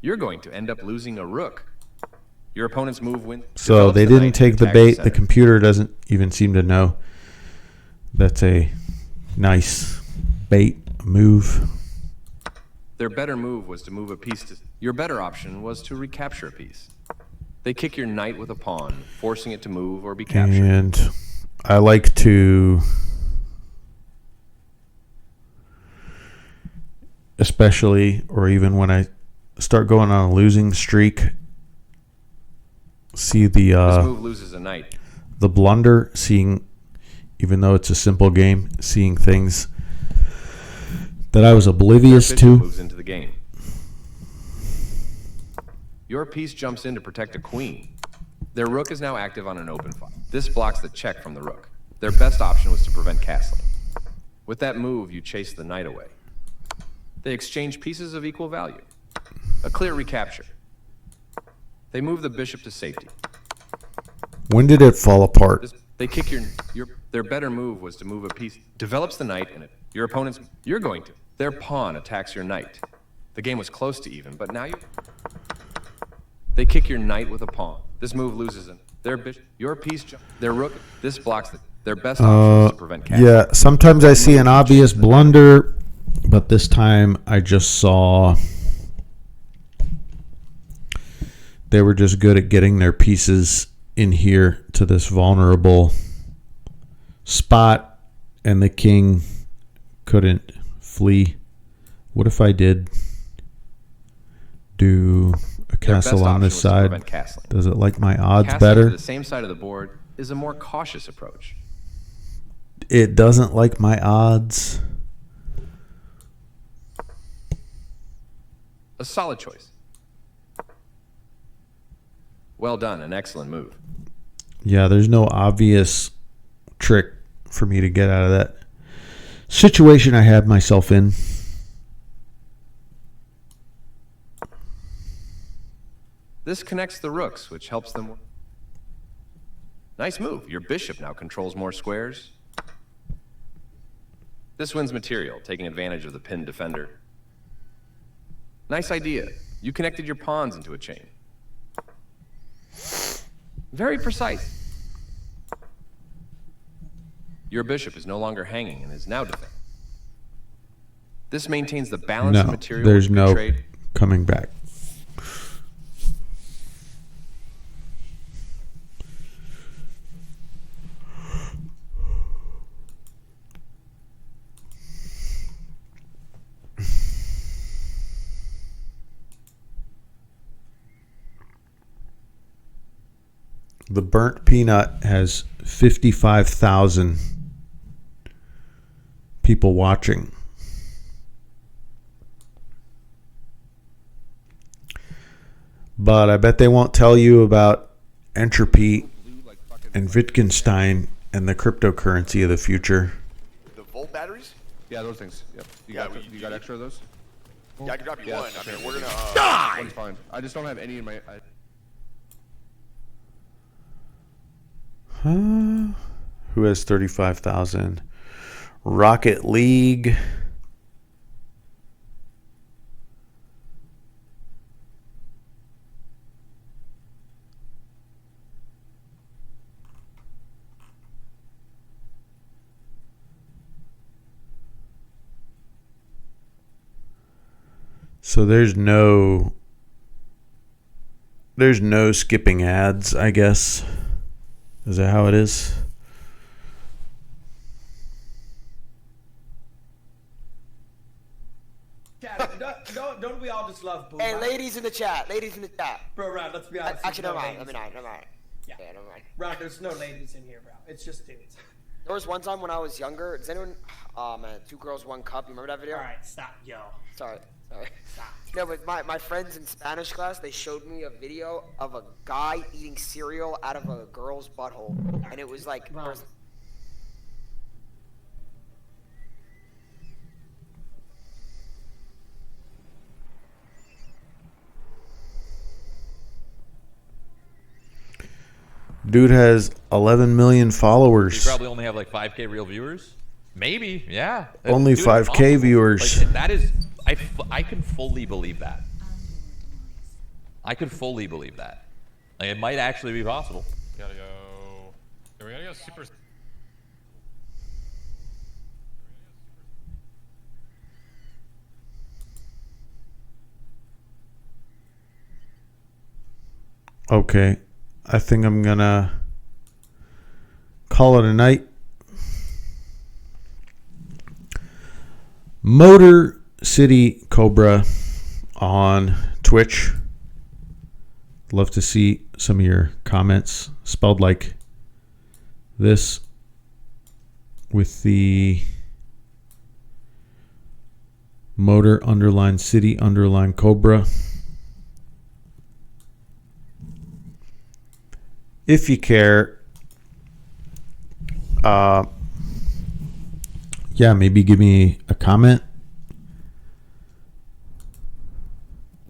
you're going to end up losing a rook. Your opponent's move wins. So they didn't take the bait. The computer doesn't even seem to know that's a nice bait move. Their better move was to move a piece to... Your better option was to recapture a piece. They kick your knight with a pawn, forcing it to move or be captured. And I like to... especially, or even when I start going on a losing streak, see the this move loses a knight. The blunder, seeing, even though it's a simple game, seeing things that I was oblivious to. Moves into the game. Your piece jumps in to protect a queen. Their rook is now active on an open file. This blocks the check from the rook. Their best option was to prevent castling. With that move, you chase the knight away. They exchange pieces of equal value. A clear recapture. They move the bishop to safety. When did it fall apart? They kick their better move was to move a piece. Develops the knight in it. Your opponent's... You're going to. Their pawn attacks your knight. The game was close to even, but now you... They kick your knight with a pawn. This move loses them. Their bishop... Your piece... Their rook... This blocks their best option is to prevent castling. Yeah, sometimes I see an obvious blunder... But this time I just saw they were just good at getting their pieces in here to this vulnerable spot, and the king couldn't flee. What if I did do a castle on this side? Does it like my odds better? The same side of the board is a more cautious approach. It doesn't like my odds. A solid choice. Well done, an excellent move. Yeah, there's no obvious trick for me to get out of that situation I had myself in. This connects the rooks, which helps them. Nice move. Your bishop now controls more squares. This wins material, taking advantage of the pinned defender. Nice idea. You connected your pawns into a chain. Very precise. Your bishop is no longer hanging and is now defending. This maintains the balance of material. There's no coming back. The Burnt Peanut has 55,000 people watching. But I bet they won't tell you about entropy and Wittgenstein and the cryptocurrency of the future. The volt batteries? Yeah, those things. Yep. You got extra of those? Yeah, I can drop you one. I mean, we're gonna Die! One's fine. I just don't have any in my... Who has 35,000? Rocket League. So there's no skipping ads, I guess. Is that how it is? Don't we all just love boo? Hey, ladies in the chat. Bro, Ron, let's be honest. Actually, never mind. ladies. Never mind. Yeah, never mind. Ron, there's no ladies in here, bro. It's just dudes. There was one time when I was younger. Does anyone? Oh man, 2 girls, 1 cup. You remember that video? All right, stop, yo. Sorry. Stop. No, but my friends in Spanish class, they showed me a video of a guy eating cereal out of a girl's butthole, and it was like. Ron. Dude has 11 million followers. You probably only have like 5K real viewers. Maybe, yeah. Only Dude, 5K awesome. viewers. Like, that is, I can fully believe that. I could fully believe that. Like, it might actually be possible. Gotta go. Yeah, we gotta go super. Okay. I think I'm gonna call it a night. Motor City Cobra on Twitch. Love to see some of your comments spelled like this with the Motor _ City _ Cobra. If you care, yeah, maybe give me a comment.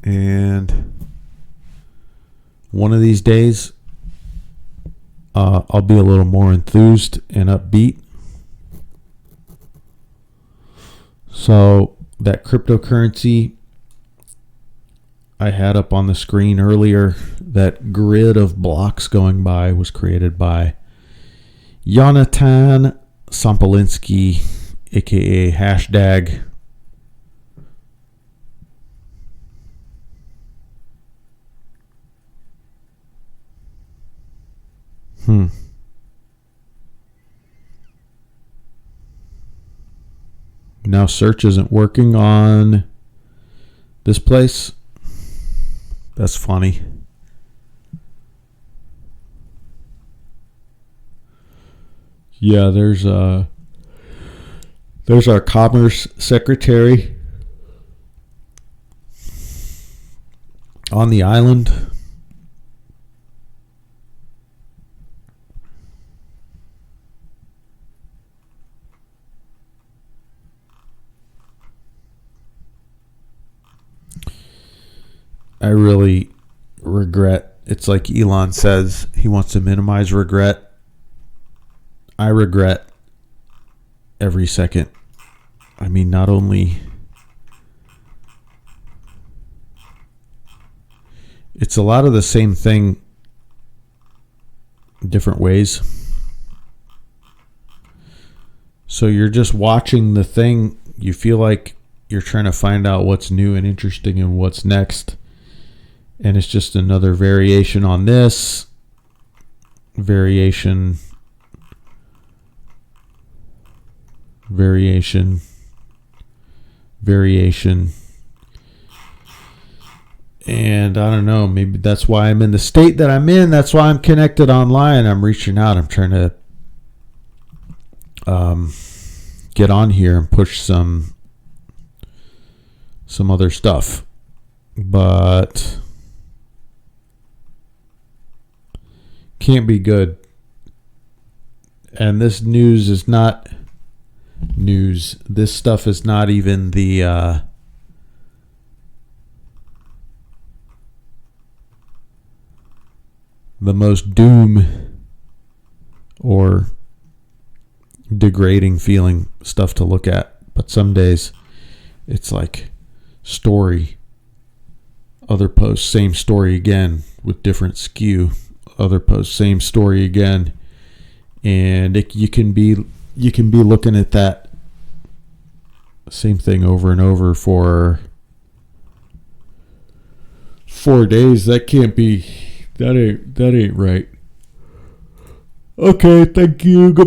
And one of these days, I'll be a little more enthused and upbeat. So that cryptocurrency I had up on the screen earlier, that grid of blocks going by was created by Jonathan Sampolinsky, aka Hashtag. Now search isn't working on this place. That's funny. Yeah, there's our commerce secretary on the island. I really regret. It's like Elon says, he wants to minimize regret. I regret every second. I mean, not only it's a lot of the same thing, different ways. So you're just watching the thing. You feel like you're trying to find out what's new and interesting and what's next. And it's just another variation on this. Variation. And I don't know, maybe that's why I'm in the state that I'm in. That's why I'm connected online. I'm reaching out. I'm trying to get on here and push some other stuff. But can't be good And this news is not news. This stuff is not even the most doom or degrading feeling stuff to look at. But some days it's like story, other posts, same story again with different skew, other posts, same story again. And you can be looking at that same thing over and over for 4 days. That can't be, that ain't right. Okay, thank you.